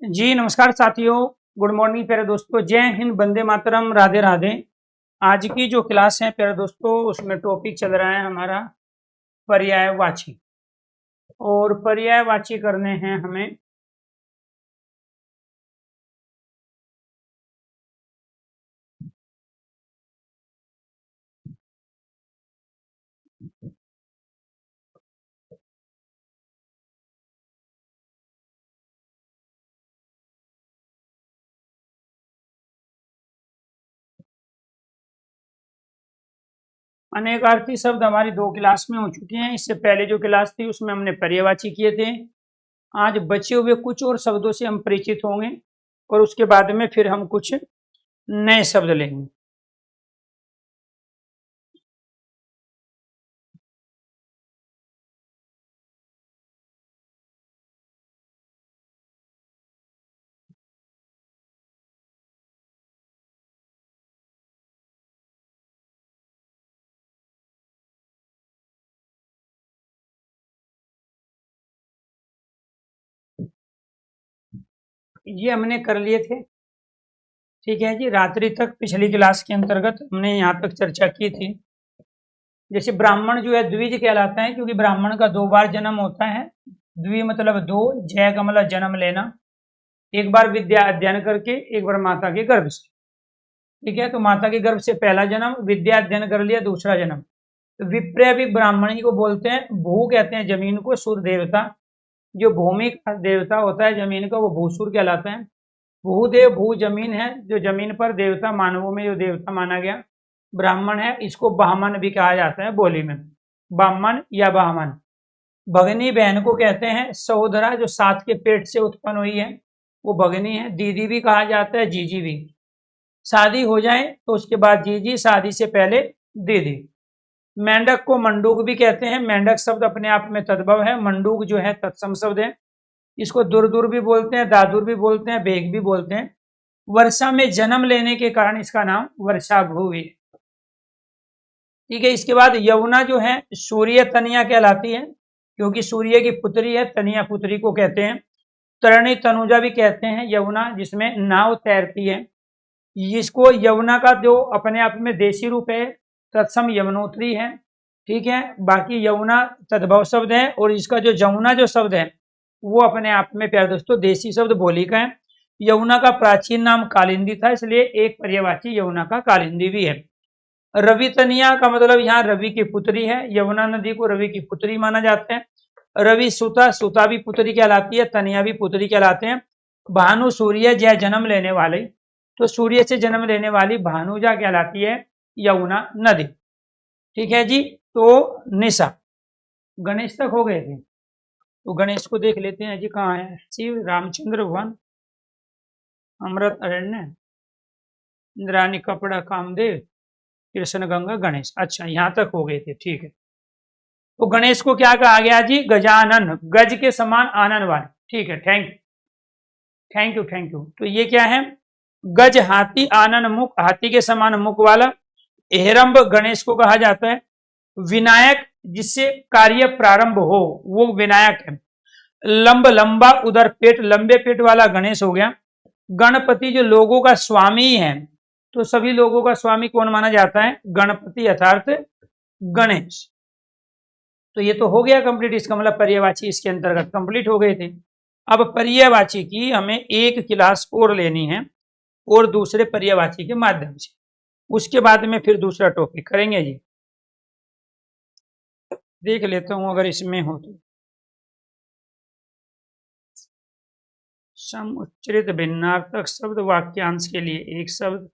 जी नमस्कार साथियों, good morning प्यारे दोस्तों। जय हिंद, वंदे मातरम, राधे राधे। आज की जो क्लास है प्यारे दोस्तों, उसमें टॉपिक चल रहा है हमारा पर्यायवाची। और पर्यायवाची करने हैं हमें अनेकार्थी शब्द। हमारी 2 क्लास में हो चुके हैं। इससे पहले जो क्लास थी उसमें हमने पर्यायवाची किए थे। आज बचे हुए कुछ और शब्दों से हम परिचित होंगे और उसके बाद में फिर हम कुछ नए शब्द लेंगे। ये हमने कर लिए थे, ठीक है जी। रात्रि तक पिछली क्लास के अंतर्गत हमने यहाँ तक चर्चा की थी। जैसे ब्राह्मण जो है द्विज कहलाता है, क्योंकि ब्राह्मण का 2 बार जन्म होता है। द्वि मतलब 2, जय का मतलब जन्म लेना। एक बार विद्या अध्ययन करके, एक बार माता के गर्भ से, ठीक है। तो माता के गर्भ से पहला जन्म, विद्या अध्ययन कर लिया दूसरा जन्म। तो विप्र भी ब्राह्मण ही को बोलते हैं। भू कहते हैं जमीन को, सूर्य देवता जो भूमि का देवता होता है जमीन का, वो भूसुर कहलाता है। भूदेव, भू जमीन है, जो जमीन पर देवता, मानवों में जो देवता माना गया ब्राह्मण है। इसको बामन भी कहा जाता है बोली में, बामन या बामन। भगनी बहन को कहते हैं। सहोदरा जो साथ के पेट से उत्पन्न हुई है वो भगनी है। दीदी भी कहा जाता है, जीजी भी। शादी हो जाए तो उसके बाद जीजी, शादी से पहले दीदी। मेंढक को मंडूक भी कहते हैं। मेंढक शब्द अपने आप में तद्भव है। मंडूक जो है तत्सम शब्द है। इसको दूर दूर भी बोलते हैं, दादुर भी बोलते हैं, बेग भी बोलते हैं। वर्षा में जन्म लेने के कारण इसका नाम वर्षा भूवि, ठीक है। इसके बाद यमुना जो है सूर्य तनिया कहलाती है, क्योंकि सूर्य की पुत्री है। तनिया पुत्री को कहते हैं। तरणी तनुजा भी कहते हैं यमुना, जिसमें नाव तैरती है। इसको यमुना का जो अपने आप में देशी रूप है तत्सम यमुनोत्री है, ठीक है। बाकी यमुना तद्भव शब्द है और इसका जो जमुना जो शब्द है वो अपने आप में प्यारे दोस्तों देशी शब्द बोली का है। यमुना का प्राचीन नाम कालिंदी था, इसलिए एक पर्यायवाची यमुना का कालिंदी भी है। रवि तनिया का मतलब यहाँ रवि की पुत्री है। यमुना नदी को रवि की पुत्री माना जाता है। रवि सुता, सुता भी पुत्री कहलाती है, तनिया भी पुत्री कहलाते हैं। भानु सूर्य जय जन्म लेने वाले, तो सूर्य से जन्म लेने वाली भानुजा कहलाती है यमुना नदी, ठीक है जी। तो निशा, गणेश तक हो गए थे। तो गणेश को देख लेते हैं जी, कहाँ है। शिव, रामचंद्र भवन, अमृत अरण्य, इंद्राणी कपड़ा, कामदेव, कृष्ण गंगा, गणेश। अच्छा यहाँ तक हो गए थे, ठीक है। तो गणेश को क्या कहा गया जी? गजानन, गज के समान आनंदवान, ठीक है। Thank you thank you. तो ये क्या है? गज हाथी, आनन मुख, हाथी के समान मुख वाला। एहरम्ब गणेश को कहा जाता है। विनायक, जिससे कार्य प्रारंभ हो वो विनायक है। लंब, लंबा, उधर पेट, लंबे पेट वाला गणेश हो गया। गणपति जो लोगों का स्वामी है, तो सभी लोगों का स्वामी कौन माना जाता है? गणपति अर्थात गणेश। तो ये तो हो गया कंप्लीट। इसका मतलब पर्यायवाची इसके अंतर्गत कंप्लीट हो गए थे। अब पर्यायवाची की हमें एक क्लास और लेनी है और दूसरे पर्यायवाची के माध्यम से, उसके बाद में फिर दूसरा टॉपिक करेंगे जी। देख लेता हूं अगर इसमें हो तो। समुच्चरित भिन्नार्थक शब्द, वाक्यांश के लिए एक शब्द,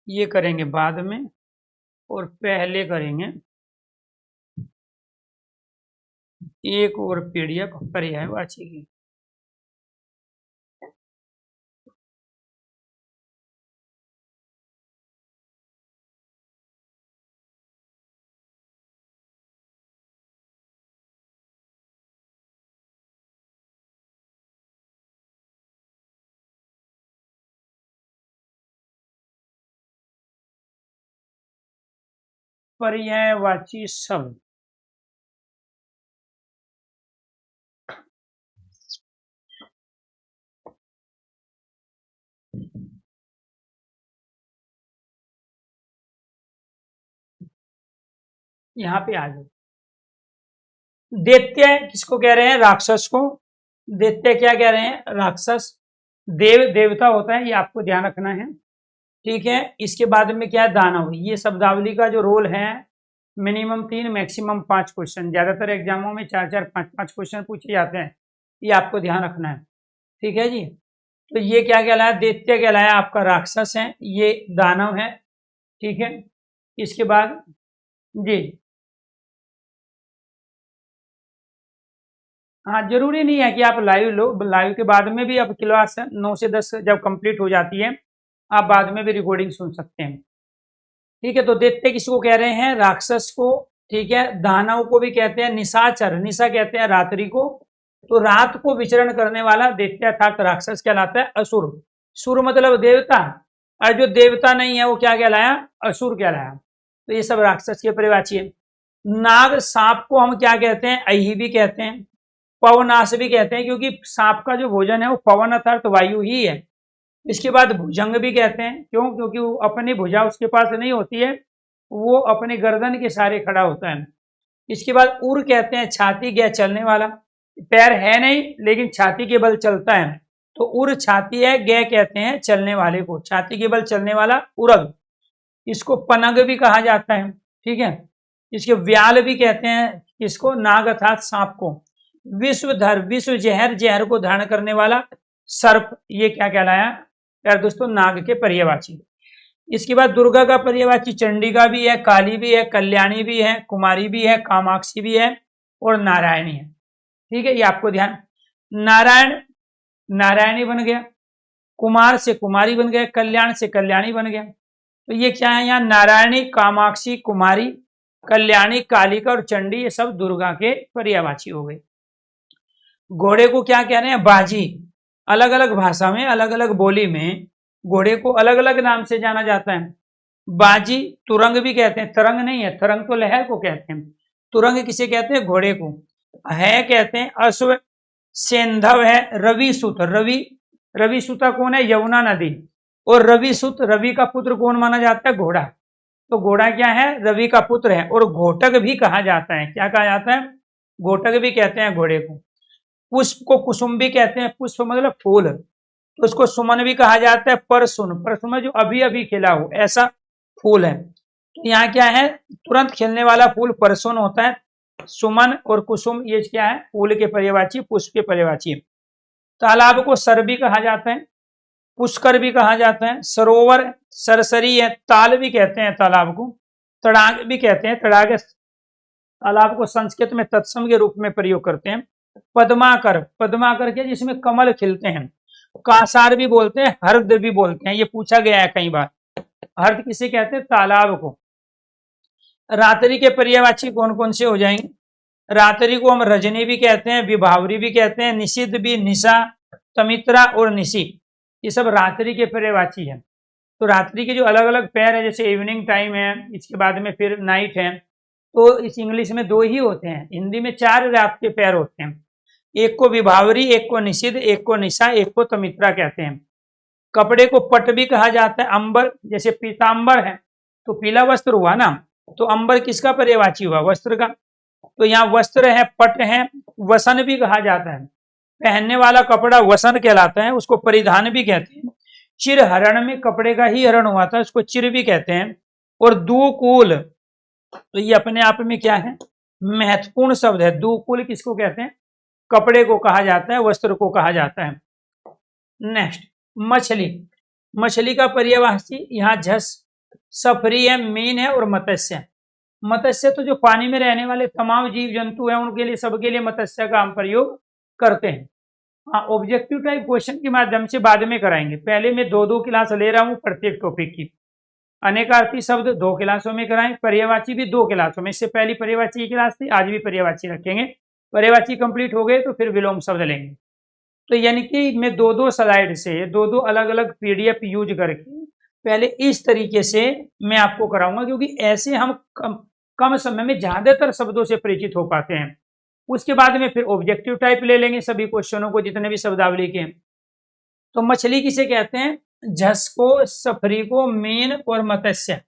ये करेंगे बाद में और पहले करेंगे एक और पीडीएफ पर्यायवाची की। पर्यायवाची शब्द, यहाँ पे आ जाओ। दैत्य किसको कह रहे हैं? राक्षस को। दैत्य क्या कह रहे हैं? राक्षस। देव देवता होता है, ये आपको ध्यान रखना है, ठीक है। इसके बाद में क्या है? दानव। ये शब्दावली का जो रोल है, मिनिमम 3 मैक्सिमम 5 क्वेश्चन, ज्यादातर एग्जामों में 4-4 5-5 क्वेश्चन पूछे जाते हैं, ये आपको ध्यान रखना है, ठीक है जी। तो ये क्या कहलाया? दैत्य कहलाया, आपका राक्षस है, ये दानव है, ठीक है। इसके बाद जी, हाँ जरूरी नहीं है कि आप लाइव लो, लाइव के बाद में भी अब क्लास 9 से 10 जब कंप्लीट हो जाती है, आप बाद में भी रिकॉर्डिंग सुन सकते हैं, ठीक है। तो दैत्य किसको कह रहे हैं? राक्षस को, ठीक है। दानव को भी कहते हैं निशाचर, निशा कहते हैं रात्रि को, तो रात को विचरण करने वाला दैत्य अर्थात राक्षस कहलाता है। असुर, सुर मतलब देवता, और जो देवता नहीं है वो क्या कहलाया? असुर कहलाया। तो ये सब राक्षस के परिवाची है। नाग, सांप को हम क्या कहते हैं? अहि भी कहते हैं, पवनाश भी कहते हैं, क्योंकि सांप का जो भोजन है वो पवन अर्थात वायु ही है। इसके बाद भुजंग भी कहते हैं, क्यों? क्योंकि वो अपनी भुजा उसके पास नहीं होती है, वो अपने गर्दन के सहारे खड़ा होता है। इसके बाद उर कहते हैं छाती गया चलने वाला, पैर है नहीं लेकिन छाती के बल चलता है, तो उर छाती है, गय कहते हैं चलने वाले को, छाती के बल चलने वाला उरग। इसको पनग भी कहा जाता है, ठीक है। इसके व्याल भी कहते हैं, इसको नाग अर्थात सांप को। विश्वधर, विश्व जहर, जहर को धारण करने वाला सर्प, ये क्या कहलाया यार दोस्तों? नाग के पर्यायवाची। इसके बाद दुर्गा का पर्यायवाची चंडिका भी है, काली भी है, कल्याणी भी है, कुमारी भी है, कामाक्षी भी है और नारायणी है, ठीक है। ये आपको ध्यान, नारायण नारायणी बन गया, कुमार से कुमारी बन गया, कल्याण से कल्याणी बन गया। तो ये क्या है? यहाँ नारायणी, कामाक्षी, कुमारी, कल्याणी, कालिका और चंडी, ये सब दुर्गा के पर्यायवाची हो गए। घोड़े को क्या कह रहे हैं? बाजी। अलग अलग भाषा में, अलग अलग बोली में घोड़े को अलग अलग नाम से जाना जाता है। बाजी, तुरंग भी कहते हैं, तरंग नहीं है, तरंग तो लहर को कहते हैं, तुरंग किसे कहते हैं? घोड़े को। है कहते हैं अश्व, सेंधव है, रवि सुत, रवि, रवि सुता कौन है? यमुना नदी। और रवि सुत, रवि का पुत्र कौन माना जाता है? घोड़ा। तो घोड़ा क्या है? रवि का पुत्र है। और घोटक भी कहा जाता है, क्या कहा जाता है? घोटक भी कहते हैं घोड़े को। पुष्प को कुसुम भी कहते हैं, पुष्प मतलब फूल, तो उसको सुमन भी कहा जाता है। परसुन, परसुन जो अभी अभी खिला हो ऐसा फूल है। तो यहाँ क्या है? तुरंत खिलने वाला फूल परसुन होता है। सुमन और कुसुम ये क्या है? फूल के पर्यायवाची, पुष्प के पर्यायवाची। तालाब को सर भी कहा जाता है, पुष्कर भी कहा जाता है, सरोवर सरसरी है, ताल भी कहते हैं तालाब को, तड़ाग भी कहते हैं, तड़ाग तालाब को संस्कृत में तत्सम के रूप में प्रयोग करते हैं। पद्माकर, पद्माकर क्या? जिसमें कमल खिलते हैं। कासार भी बोलते हैं, हर्द भी बोलते हैं, ये पूछा गया है कई बार। हर्द किसे कहते हैं? तालाब को। रात्रि के पर्यायवाची कौन कौन से हो जाएंगे? रात्रि को हम रजनी भी कहते हैं, विभावरी भी कहते हैं, निषिद्ध भी, निशा, तमित्रा और निशी, ये सब रात्रि के पर्यायवाची है। तो रात्रि के जो अलग अलग पैर है, जैसे इवनिंग टाइम है, इसके बाद में फिर नाइट है, तो इस इंग्लिश में 2 ही होते हैं, हिंदी में 4 रात के पैर होते हैं। एक को विभावरी, एक को निषिद्ध, एक को निशा, एक को तमित्रा कहते हैं। कपड़े को पट भी कहा जाता है। अंबर, जैसे पीतांबर है तो पीला वस्त्र हुआ ना, तो अंबर किसका पर्यायवाची हुआ? वस्त्र का। तो यहाँ वस्त्र है, पट है, वसन भी कहा जाता है, पहनने वाला कपड़ा वसन कहलाता है, उसको परिधान भी कहते हैं। चिर हरण में कपड़े का ही हरण हुआ था, उसको चिर भी कहते हैं। और दुकूल, तो ये अपने आप में क्या है? महत्वपूर्ण शब्द है। दुकूल किसको कहते हैं? कपड़े को कहा जाता है, वस्त्र को कहा जाता है। नेक्स्ट, मछली, मछली का पर्यायवाची यहाँ झस, सफरी है, मीन है और मत्स्य। मत्स्य तो जो पानी में रहने वाले तमाम जीव जंतु हैं उनके लिए, सबके लिए मत्स्य का हम प्रयोग करते हैं। हाँ, ऑब्जेक्टिव टाइप क्वेश्चन के माध्यम से बाद में कराएंगे, पहले मैं 2-2 क्लास ले रहा हूँ प्रत्येक टॉपिक की। अनेकार्थी शब्द 2 क्लासों में कराएं, पर्यायवाची भी 2 क्लासों में। इससे पहली पर्यायवाची की क्लास थी, आज भी पर्यायवाची रखेंगे। पर्यायवाची कंप्लीट हो गए तो फिर विलोम शब्द लेंगे। तो यानी कि मैं 2-2 स्लाइड से 2-2 अलग अलग पीडीएफ यूज करके पहले इस तरीके से मैं आपको कराऊंगा, क्योंकि ऐसे हम कम समय में ज्यादातर शब्दों से परिचित हो पाते हैं। उसके बाद में फिर ऑब्जेक्टिव टाइप ले लेंगे सभी क्वेश्चनों को, जितने भी शब्दावली के। तो मछली किसे कहते हैं? झस को, सफरी को, मीन और मत्स्य।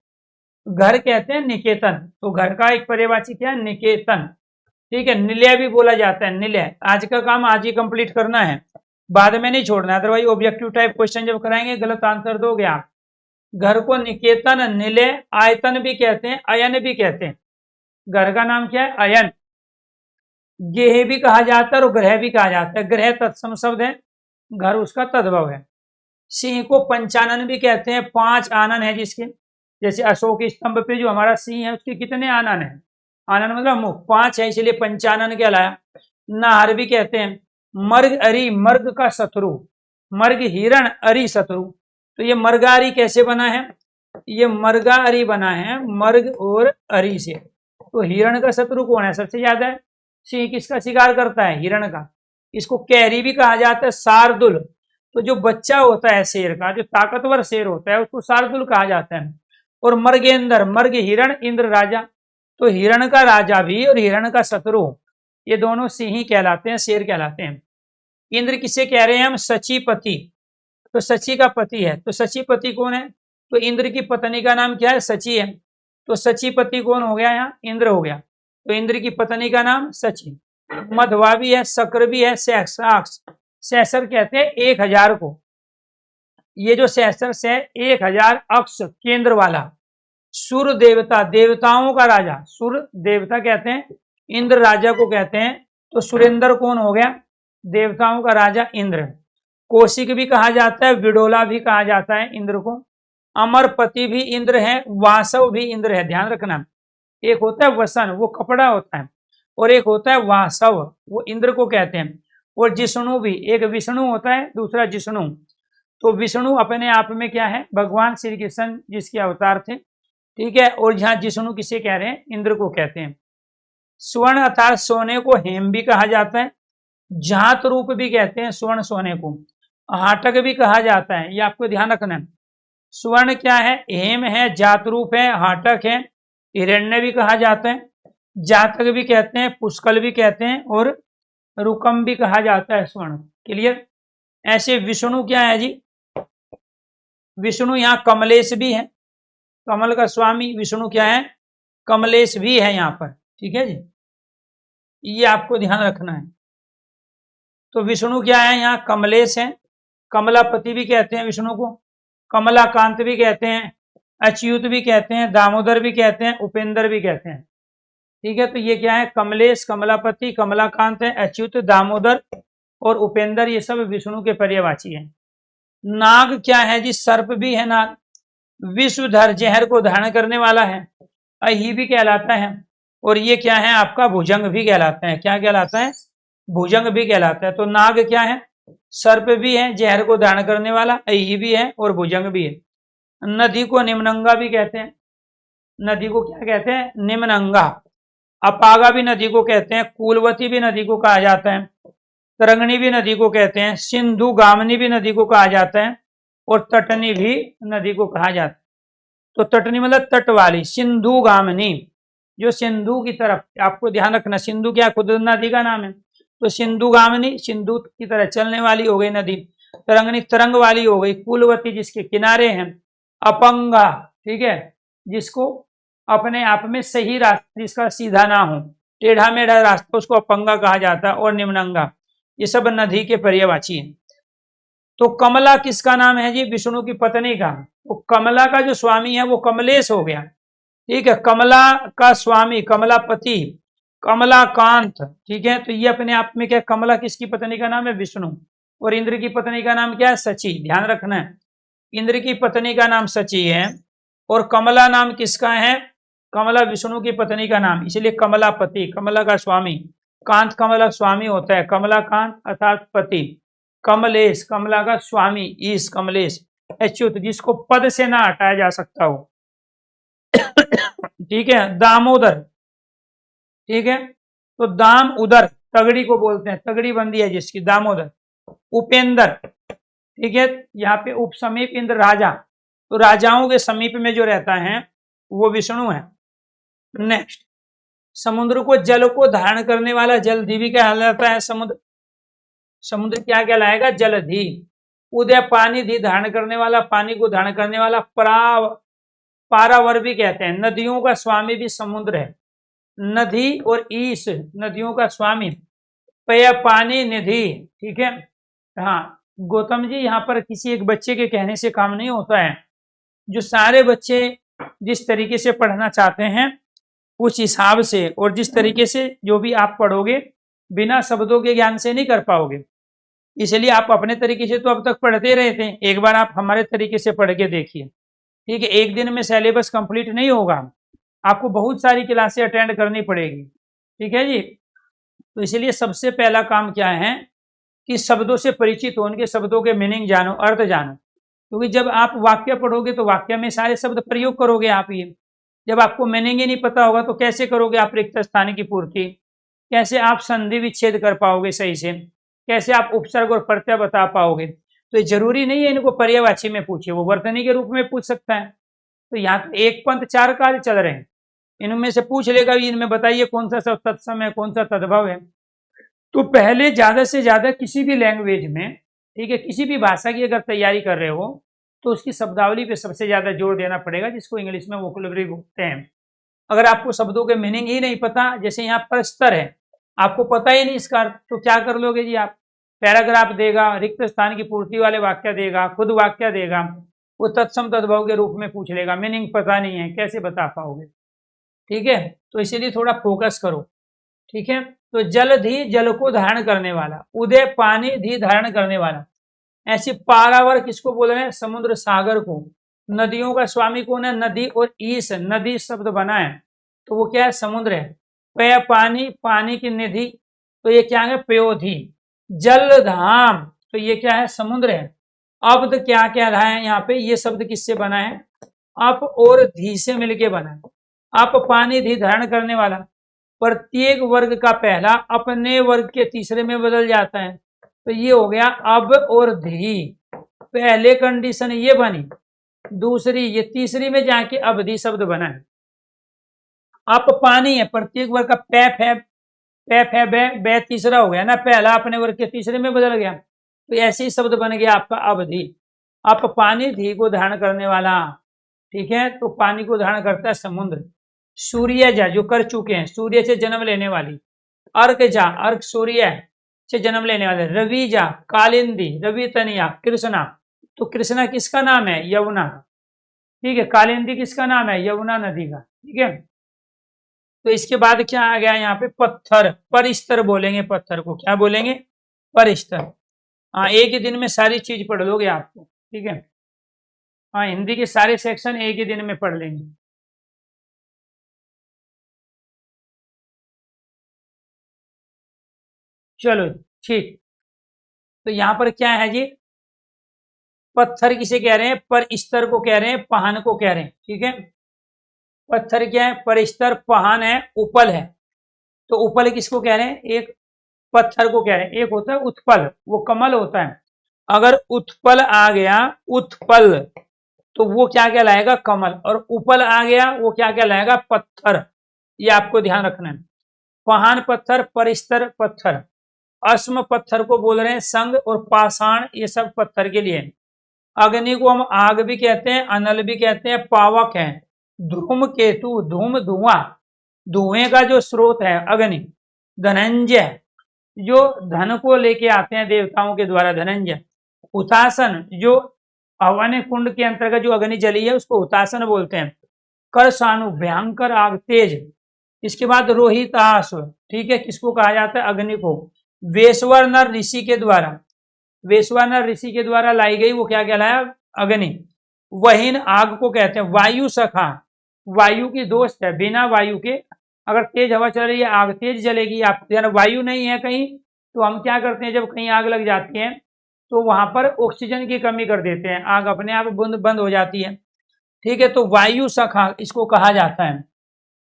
घर कहते हैं निकेतन, तो घर का एक पर्यायवाची क्या है? निकेतन। ठीक है, निलय भी बोला जाता है, निलय। आज का काम आज ही कंप्लीट करना है, बाद में नहीं छोड़ना, अदरवाइज ऑब्जेक्टिव टाइप क्वेश्चन जब कराएंगे गलत आंसर दोगे आप। घर को निकेतन, निलय, आयतन भी कहते हैं, अयन भी कहते हैं। घर का नाम क्या है? अयन। गेह भी कहा जाता है और ग्रह भी कहा जाता है। ग्रह तत्सम शब्द है, घर उसका तद्भव है। सिंह को पंचानन भी कहते हैं, 5 आनन है जिसके, जैसे अशोक स्तंभ पे जो हमारा सिंह है उसके कितने आनन है? आनन मतलब मुख, 5 है, इसलिए पंचानन कहलाया। नाहर भी कहते हैं। मर्ग अरि, मर्ग का शत्रु, मर्ग हिरण, अरि शत्रु। तो ये मर्गारी कैसे बना है? ये मर्गा अरि बना है मर्ग और अरि से। तो हिरण का शत्रु कौन है? सबसे ज्यादा है सिंह। किसका शिकार करता है? हिरण का। इसको कैरी भी कहा जाता है, शार्दुल। तो जो बच्चा होता है शेर का, जो ताकतवर शेर होता है उसको शार्दुल कहा जाता है। और मर्गेंद्र, मर्ग हिरण, इंद्र राजा। तो हिरण का राजा भी और हिरण का शत्रु, ये दोनों सिंह ही कहलाते हैं, शेर कहलाते हैं। इंद्र किसे कह रहे हैं हम? सचीपति। तो सची का पति है, तो सचीपति कौन है? तो इंद्र की पत्नी का नाम क्या है? सची है। तो सचीपति कौन हो गया? यहाँ इंद्र हो गया। तो इंद्र की पत्नी का नाम सची। मधवा भी है, शक्र भी है, सहस्राक्ष। सहस्र कहते हैं 1000 को। ये जो सहस्र है 1000 अक्ष केंद्र वाला। सुर देवता, देवताओं का राजा, सुर देवता कहते हैं, इंद्र राजा को कहते हैं। तो सुरेंद्र कौन हो गया? देवताओं का राजा इंद्र। कौशिक भी कहा जाता है, विडोला भी कहा जाता है इंद्र को। अमरपति भी इंद्र है, वासव भी इंद्र है, ध्यान रखना। एक होता है वसन, वो कपड़ा होता है, और एक होता है वासव, वो इंद्र को कहते हैं। और जिष्णु भी, एक विष्णु होता है, दूसरा जिष्णु। तो विष्णु अपने आप में क्या है? भगवान श्री कृष्ण जिसके अवतार थे। ठीक है, और जहां जिष्णु किसे कह रहे हैं? इंद्र को कहते हैं। स्वर्ण अर्थात सोने को हेम भी कहा जाता है, जात रूप भी कहते हैं स्वर्ण सोने को, हाटक भी कहा जाता है, ये आपको ध्यान रखना है। स्वर्ण क्या है? हेम है, जात रूप है, हाटक है, हिरण्य भी कहा जाता है, जातक भी कहते हैं, पुष्कल भी कहते हैं, और रुकम भी कहा जाता है स्वर्ण। क्लियर? ऐसे विष्णु क्या है जी? विष्णु यहाँ कमलेश भी है, कमल का स्वामी विष्णु क्या है? कमलेश भी है यहाँ पर। ठीक है जी, ये आपको ध्यान रखना है। तो विष्णु क्या है? यहाँ कमलेश है, कमलापति भी कहते हैं विष्णु को, कमलाकांत भी कहते हैं, अच्युत भी कहते हैं, दामोदर भी कहते हैं, उपेंद्र भी कहते हैं। ठीक है, तो ये क्या है? कमलेश, कमलापति, कमलाकांत है, अच्युत, दामोदर और उपेंद्र, ये सब विष्णु के पर्यायवाची है। नाग क्या है जी? सर्प भी है नाग। विश्वधर, जहर को धारण करने वाला है, अही भी कहलाता है। और ये क्या है? आपका भुजंग भी कहलाता है। क्या कहलाता है? भुजंग भी कहलाता है। तो नाग क्या है? सर्प भी है, जहर को धारण करने वाला, अही भी है और भुजंग भी है। नदी को निम्नंगा भी कहते हैं। नदी को क्या कहते हैं? निम्नंगा। अपागा भी नदी को कहते हैं, कूलवती भी नदी को कहा जाता है, तरंगणी भी नदी को कहते हैं, सिंधु गामनी भी नदी को कहा जाता है, और तटनी भी नदी को कहा जाता है। तो तटनी मतलब तट वाली, सिंधु गामनी जो सिंधु की तरफ, आपको ध्यान रखना, सिंधु क्या खुद नदी का नाम है। तो सिंधु गामनी सिंधु की तरह चलने वाली हो गई नदी, तरंगनी तरंग वाली हो गई, कुलवती जिसके किनारे हैं, अपंगा, ठीक है, जिसको अपने आप में सही रास्ता, जिसका सीधा ना हो, टेढ़ा मेढ़ा रास्ता, उसको अपंगा कहा जाता है, और निम्नंगा, ये सब नदी के पर्यायवाची हैं। तो कमला किसका नाम है जी? विष्णु की पत्नी का। तो कमला का जो स्वामी है वो कमलेश हो गया। ठीक है, कमला का स्वामी, कमलापति, कमलाकांत। ठीक है, तो ये अपने आप में क्या? कमला किसकी पत्नी का नाम है? विष्णु। और इंद्र की पत्नी का नाम क्या है? सची। ध्यान रखना है, इंद्र की पत्नी का नाम सची है, और कमला नाम किसका है? कमला विष्णु की पत्नी का नाम, इसलिए कमलापति, कमला का स्वामी। कांत कमला स्वामी होता है, कमलाकांत अर्थात पति। कमलेश कमला का स्वामी, ईश कमलेश। अच्युत जिसको पद से ना हटाया जा सकता हो। ठीक है, दामोदर, ठीक है, तो दाम उदर, तगड़ी को बोलते हैं, तगड़ी बंदी है जिसकी, दामोदर। उपेंद्र, ठीक है, यहाँ पे उप समीप इंद्र राजा, तो राजाओं के समीप में जो रहता है वो विष्णु है। नेक्स्ट, समुद्र को, जल को धारण करने वाला जलधि भी कहलाता है समुद्र। समुद्र क्या कहलाएगा? जलधि। उदय पानी धी धारण करने वाला, पानी को धारण करने वाला, पराव, पारावर भी कहते हैं। नदियों का स्वामी भी समुद्र है। नदी और ईश, नदियों का स्वामी। पेय पानी निधि, ठीक है। हाँ गौतम जी, यहाँ पर किसी एक बच्चे के कहने से काम नहीं होता है। जो सारे बच्चे जिस तरीके से पढ़ना चाहते हैं उस हिसाब से और जिस तरीके से जो भी आप पढ़ोगे बिना शब्दों के ज्ञान से नहीं कर पाओगे। इसलिए आप अपने तरीके से तो अब तक पढ़ते रहे थे, एक बार आप हमारे तरीके से पढ़ के देखिए, ठीक है। एक दिन में सिलेबस कंप्लीट नहीं होगा, आपको बहुत सारी क्लासें अटेंड करनी पड़ेगी, ठीक है जी। तो इसलिए सबसे पहला काम क्या है कि शब्दों से परिचित हो, उनके शब्दों के मीनिंग जानो, अर्थ जानो। क्योंकि जब आप वाक्य पढ़ोगे तो वाक्य में सारे शब्द प्रयोग करोगे आप। ये जब आपको मीनिंग ही नहीं पता होगा तो कैसे करोगे आप रिक्त स्थान की पूर्ति, कैसे आप संधि विच्छेद कर पाओगे सही से, कैसे आप उपसर्ग और प्रत्यय बता पाओगे। तो ये जरूरी नहीं है इनको पर्यायवाची में पूछे, वो वर्तनी के रूप में पूछ सकता है। तो यहाँ एक पंथ 4 कार्य चल रहे हैं, इनमें से पूछ लेगा इनमें बताइए कौन सा सब तत्सम है, कौन सा तद्भव है। तो पहले ज्यादा से ज्यादा किसी भी लैंग्वेज में, ठीक है, किसी भी भाषा की अगर तैयारी कर रहे हो तो उसकी शब्दावली पे सबसे ज्यादा जोर देना पड़ेगा, जिसको इंग्लिश में वोकैबुलरी बोलते हैं। अगर आपको शब्दों के मीनिंग ही नहीं पता, जैसे यहाँ पर स्तर है, आपको पता ही नहीं इसका, तो क्या कर लोगे जी आप। पैराग्राफ देगा, रिक्त स्थान की पूर्ति वाले वाक्य देगा, खुद वाक्य देगा, वो तत्सम तद्भव के रूप में पूछ लेगा, मीनिंग पता नहीं है, कैसे बता पाओगे, ठीक है। तो इसीलिए थोड़ा फोकस करो, ठीक है। तो जलधि, जल को धारण करने वाला। उदय, पानी, धी धारण करने वाला। ऐसे पारावर किसको बोल रहे हैं, समुद्र सागर को। नदियों का स्वामी कौन है, नदी और ईश, नदी शब्द बना है तो वो क्या है, समुद्र है। पेय पानी, पानी की निधि, तो ये क्या है, पयोधि। जल धाम, तो ये क्या है, समुद्र है। अब्द क्या कह रहा है यहाँ पे, ये शब्द किससे बना है, अप और धी से मिलके बना है। अप पानी धी धारण करने वाला। प्रत्येक वर्ग का पहला अपने वर्ग के तीसरे में बदल जाता है, तो ये हो गया अब और धी। पहले कंडीशन ये बनी, दूसरी ये, तीसरी में जाके अवधि शब्द बना है। अप पानी है, प्रत्येक वर्ग का पैप है, पैप है, बे तीसरा हो गया ना, पहला अपने वर्ग के तीसरे में बदल गया, तो ऐसे ही शब्द बन गया आपका अवधि। अप पानी धी को धारण करने वाला, ठीक है। तो पानी को धारण करता है समुद्र। सूर्य जा, जो कर चुके हैं, सूर्य से जन्म लेने वाली। अर्क जा, अर्क सूर्य से जन्म लेने वाले। रवि जा, कालिंदी, रवि तनिया, कृष्णा, तो कृष्णा किसका नाम है, यमुना, ठीक है। कालिंदी किसका नाम है, यमुना नदी का, ठीक है। तो इसके बाद क्या आ गया यहाँ पे, पत्थर, परिस्तर बोलेंगे पत्थर को, क्या बोलेंगे, परिस्तर। हाँ एक ही दिन में सारी चीज पढ़ लोगे आपको, ठीक है। हाँ हिंदी के सारे सेक्शन एक ही दिन में पढ़ लेंगे। चलो ठीक। तो यहाँ पर क्या है जी, पत्थर किसे कह रहे हैं, पर स्तर को कह रहे हैं, पहान को कह रहे हैं, ठीक है। पत्थर क्या है, परिस्तर, पहान है, उपल है। तो उपल किसको कह रहे हैं, एक पत्थर को कह रहे हैं। एक होता है उत्पल, वो कमल होता है। अगर उत्पल आ गया, उत्पल, तो वो क्या कहलाएगा, कमल। और उपल आ गया वो क्या कहलाएगा, पत्थर। ये आपको ध्यान रखना है। पहान पत्थर, परिस्तर पत्थर। अस्म पत्थर को बोल रहे हैं संग, और पाषाण ये सब पत्थर के लिए। अग्नि को हम आग भी कहते हैं, अनल भी कहते हैं, पावक है। धूम केतु, धूम धुआं, धुएं का जो स्रोत है अग्नि। धनंजय, जो धन को लेके आते हैं देवताओं के द्वारा, धनंजय। उतासन, जो हवन कुंड के अंतर्गत जो अग्नि जली है उसको उतासन बोलते हैं। करसानु, भयंकर आग, तेज। इसके बाद रोहिताश्व, ठीक है, किसको कहा जाता है, अग्नि को। वेश्वर नर ऋषि के द्वारा, वेश्वर नर ऋषि के द्वारा लाई गई, वो क्या कहलाया, अग्नि। वहीन, आग को कहते हैं। वायु सखा, वायु की दोस्त है, बिना वायु के अगर तेज हवा चल रही है आग तेज जलेगी। आप वायु नहीं है कहीं, तो हम क्या करते हैं, जब कहीं आग लग जाती है तो वहां पर ऑक्सीजन की कमी कर देते हैं, आग अपने आप बंद हो जाती है, ठीक है। तो वायु सखा इसको कहा जाता है,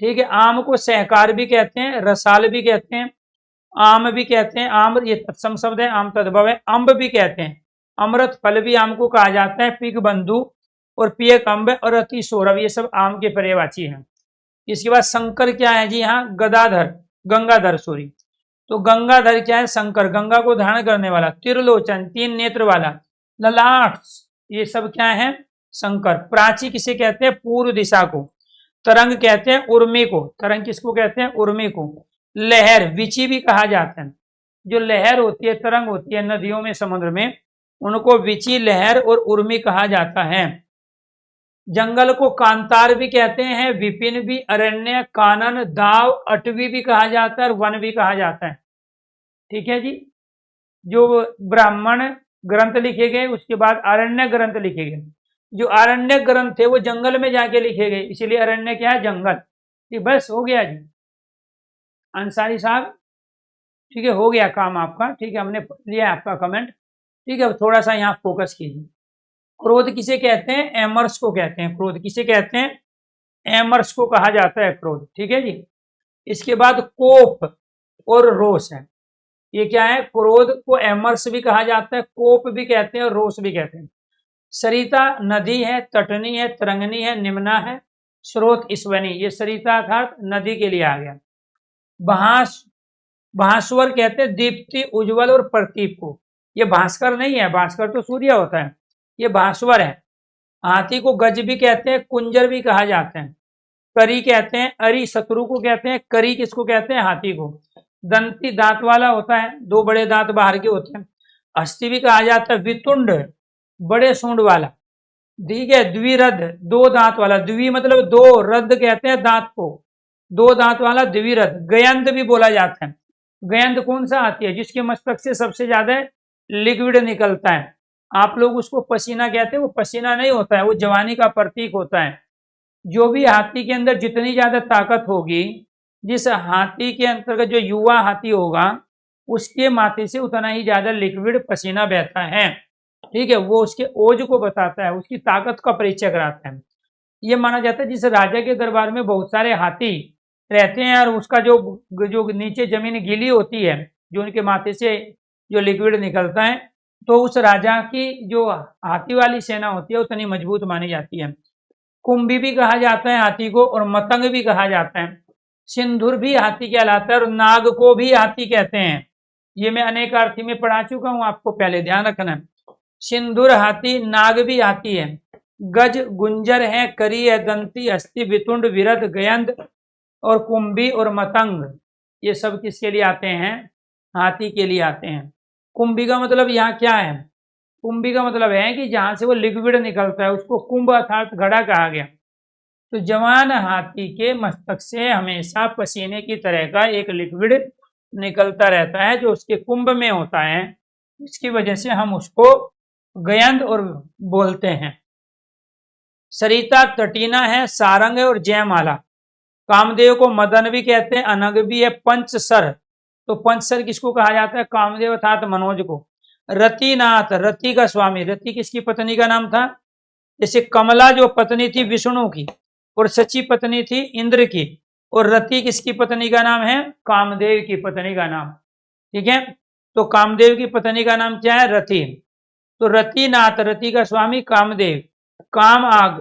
ठीक है। आम को सहकार भी कहते हैं, रसाल भी कहते हैं, आम भी कहते हैं। आम ये तत्सम शब्द है, आम तद्भव है। अम्ब भी कहते हैं, अमृत फल भी आम को कहा जाता है। पिक बंधु और पियक अम्ब और अति सौरभ, ये सब आम के पर्यायवाची हैं। इसके बाद शंकर क्या है जी, यहाँ गदाधर, गंगाधर सॉरी। तो गंगाधर क्या है, शंकर, गंगा को धारण करने वाला। त्रिलोचन, 3 नेत्र वाला। ललाट, ये सब क्या है, शंकर। प्राची किसे कहते हैं? पूर्व दिशा को। तरंग कहते हैं उर्मी को। तरंग किसको कहते हैं? उर्मी को। लहर विची भी कहा जाता है। जो लहर होती है, तरंग होती है नदियों में, समुद्र में, उनको विची, लहर और उर्मी कहा जाता है। जंगल को कांतार भी कहते हैं, विपिन भी, अरण्य, कानन, दाव, अटवी भी कहा जाता है और वन भी कहा जाता है। ठीक है जी। जो ब्राह्मण ग्रंथ लिखे गए, उसके बाद आरण्य ग्रंथ लिखे गए। जो आरण्य ग्रंथ थे वो जंगल में जाके लिखे गए, इसीलिए अरण्य क्या है? जंगल। ठीक, बस हो गया जी अंसारी साहब। ठीक है, हो गया काम आपका। ठीक है, हमने लिया आपका कमेंट। ठीक है, अब थोड़ा सा यहाँ फोकस कीजिए। क्रोध किसे कहते हैं? एमर्स को कहते हैं। क्रोध किसे कहते हैं? एमर्स को कहा जाता है क्रोध। ठीक है जी। इसके बाद कोप और रोष है। ये क्या है? क्रोध को एमर्स भी कहा जाता है, कोप भी कहते हैं और रोष भी कहते हैं। सरिता नदी है, तटनी है, तरंगनी है, निम्ना है, स्रोत ईश्वनी। ये सरिता अर्थात नदी के लिए आ गया। भास्वर कहते हैं दीप्ति, उज्जवल और प्रतीप को। ये भास्कर नहीं है, भास्कर तो सूर्य होता है, ये भास्वर है। हाथी को गज भी कहते हैं, कुंजर भी कहा जाता है। करी कहते हैं, अरि शत्रु को कहते हैं। करी किसको कहते हैं? हाथी को। दंती दांत वाला होता है, दो बड़े दांत बाहर के होते हैं। हस्ती भी कहा जाता है। वितुंड बड़े सूंड वाला। ठीक है। द्विरथ दो दांत वाला। द्वि मतलब दो, रद्द कहते हैं दांत को, दो दांत वाला द्विरथ। गयंत भी बोला जाता है। गयंत कौन सा हाथी है? जिसके मस्तक से सबसे ज्यादा लिक्विड निकलता है। आप लोग उसको पसीना कहते हैं, वो पसीना नहीं होता है, वो जवानी का प्रतीक होता है। जो भी हाथी के अंदर जितनी ज्यादा ताकत होगी, जिस हाथी के अंतर्गत जो युवा हाथी होगा, उसके माथे से उतना ही ज्यादा लिक्विड पसीना बहता है। ठीक है, वो उसके ओज को बताता है, उसकी ताकत का परिचय कराता है। ये माना जाता है जिस राजा के दरबार में बहुत सारे हाथी रहते हैं और उसका जो नीचे जमीन गीली होती है, जो उनके माथे से जो लिक्विड निकलता है, तो उस राजा की जो हाथी वाली सेना होती है उतनी मजबूत मानी जाती है। कुंभी भी कहा जाता है हाथी को, और मतंग भी कहा जाता है। सिंधुर भी हाथी कहलाता है और नाग को भी हाथी कहते हैं। ये मैं अनेक अर्थी में पढ़ा चुका हूं, आपको पहले ध्यान रखना है। सिंधुर हाथी, नाग भी हाथी है। गज गुंजर है, करी है, दंती, हस्ती, वितुंड, विरध, गयंत और कुंभी और मतंग, ये सब किसके लिए आते हैं? हाथी के लिए आते हैं। कुंभी का मतलब यहाँ क्या है? कुंभी का मतलब है कि जहां से वो लिक्विड निकलता है उसको कुंभ अर्थात घड़ा कहा गया। तो जवान हाथी के मस्तक से हमेशा पसीने की तरह का एक लिक्विड निकलता रहता है, जो उसके कुंभ में होता है। इसकी वजह से हम उसको गयंत और बोलते हैं। सरिता तटीना है, सारंग है और जयमाला। कामदेव को मदन भी कहते हैं, अनग भी है। पंचसर, तो पंचसर किसको कहा जाता है? कामदेव अर्थात मनोज को। रतिनाथ, रति का स्वामी। रति किसकी पत्नी का नाम था? जैसे कमला जो पत्नी थी विष्णु की, और सची पत्नी थी इंद्र की, और रति किसकी पत्नी का नाम है? कामदेव की पत्नी का नाम। ठीक है, तो कामदेव की पत्नी का नाम क्या है? रति। तो रतिनाथ, रति का स्वामी कामदेव। काम आग,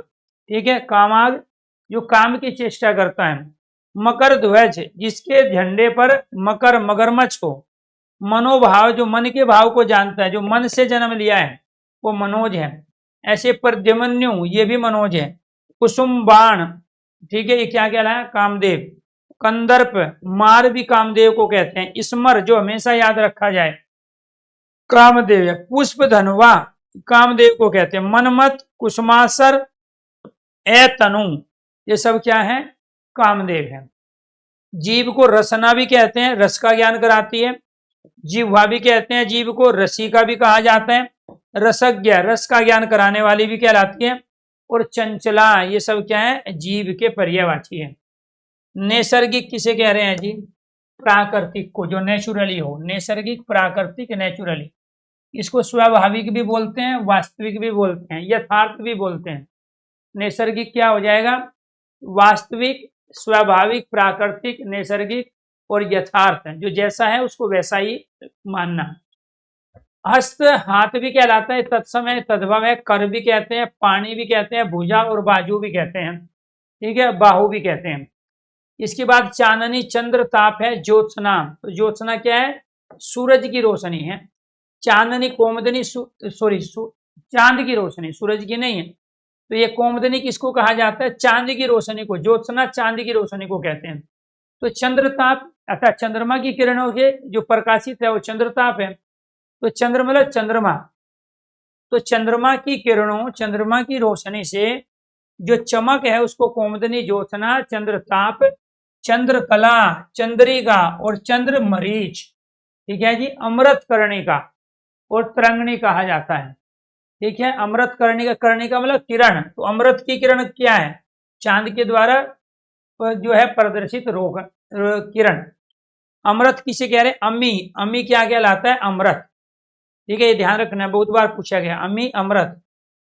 ठीक है, काम आग जो काम की चेष्टा करता है। मकर ध्वज, जिसके झंडे पर मकर मगरमच्छ हो। मनोभाव, जो मन के भाव को जानता है, जो मन से जन्म लिया है, वो मनोज है। ऐसे प्रद्युम्नु, ये भी मनोज है। कुसुम बाण, ठीक है, ये क्या कहलाया? कामदेव। कंदर्प, मार भी कामदेव को कहते हैं। स्मर, जो हमेशा याद रखा जाए, कामदेव है। पुष्प धनवा, कामदेव को कहते हैं। मनमत, कुसुमासर, तनु, ये सब क्या है? कामदेव है। जीव को रसना भी कहते हैं, रस का ज्ञान कराती है। जिह्वा भी कहते हैं जीव को, रसिका भी कहा जाता है। रसज्ञ, रस का ज्ञान कराने वाली भी कहलाती है। और चंचला, ये सब क्या है? जीव के पर्यायवाची है। नैसर्गिक किसे कह रहे हैं जी? प्राकृतिक को, जो नेचुरली हो। नैसर्गिक, प्राकृतिक, नेचुरली। इसको स्वाभाविक भी बोलते हैं, वास्तविक भी बोलते हैं, यथार्थ भी बोलते हैं। नैसर्गिक क्या हो जाएगा? वास्तविक, स्वाभाविक, प्राकृतिक, नैसर्गिक और यथार्थ है। जो जैसा है उसको वैसा ही मानना। हस्त, हाथ भी कहलाता है, तत्सम है, तद्भव है। कर भी कहते हैं, पानी भी कहते हैं, भुजा और बाजू भी कहते हैं। ठीक है, बाहु भी कहते हैं। इसके बाद चांदनी, चंद्र ताप है। ज्योत्सना, तो ज्योत्सना क्या है? सूरज की रोशनी है। चांदनी, कोमदनी, चांद की रोशनी, सूरज की नहीं है। तो ये कोमदनी किसको कहा जाता है? चांद की रोशनी को, ज्योत्सना चांद की रोशनी को कहते हैं। तो चंद्रताप अर्थात चंद्रमा की किरणों के जो प्रकाशित है वो चंद्रताप है। तो चंद्र मतलब चंद्रमा, तो चंद्रमा की किरणों, चंद्रमा की रोशनी से जो चमक है उसको कोमदनी, ज्योत्सना, चंद्रताप, चंद्रकला, चंद्रिका और चंद्र मरीच, ठीक है जी, अमृत कर्णिका और तरंगणी कहा जाता है। ठीक है, अमृत कर्णिका, कर्णिका मतलब किरण, तो अमृत की किरण क्या है? चांद के द्वारा जो है प्रदर्शित रोग किरण। अमृत किसे कह रहे हैं? अमी, अमी क्या कहलाता है? अमृत। ठीक है, ये ध्यान रखना, बहुत बार पूछा गया, अमी अमृत।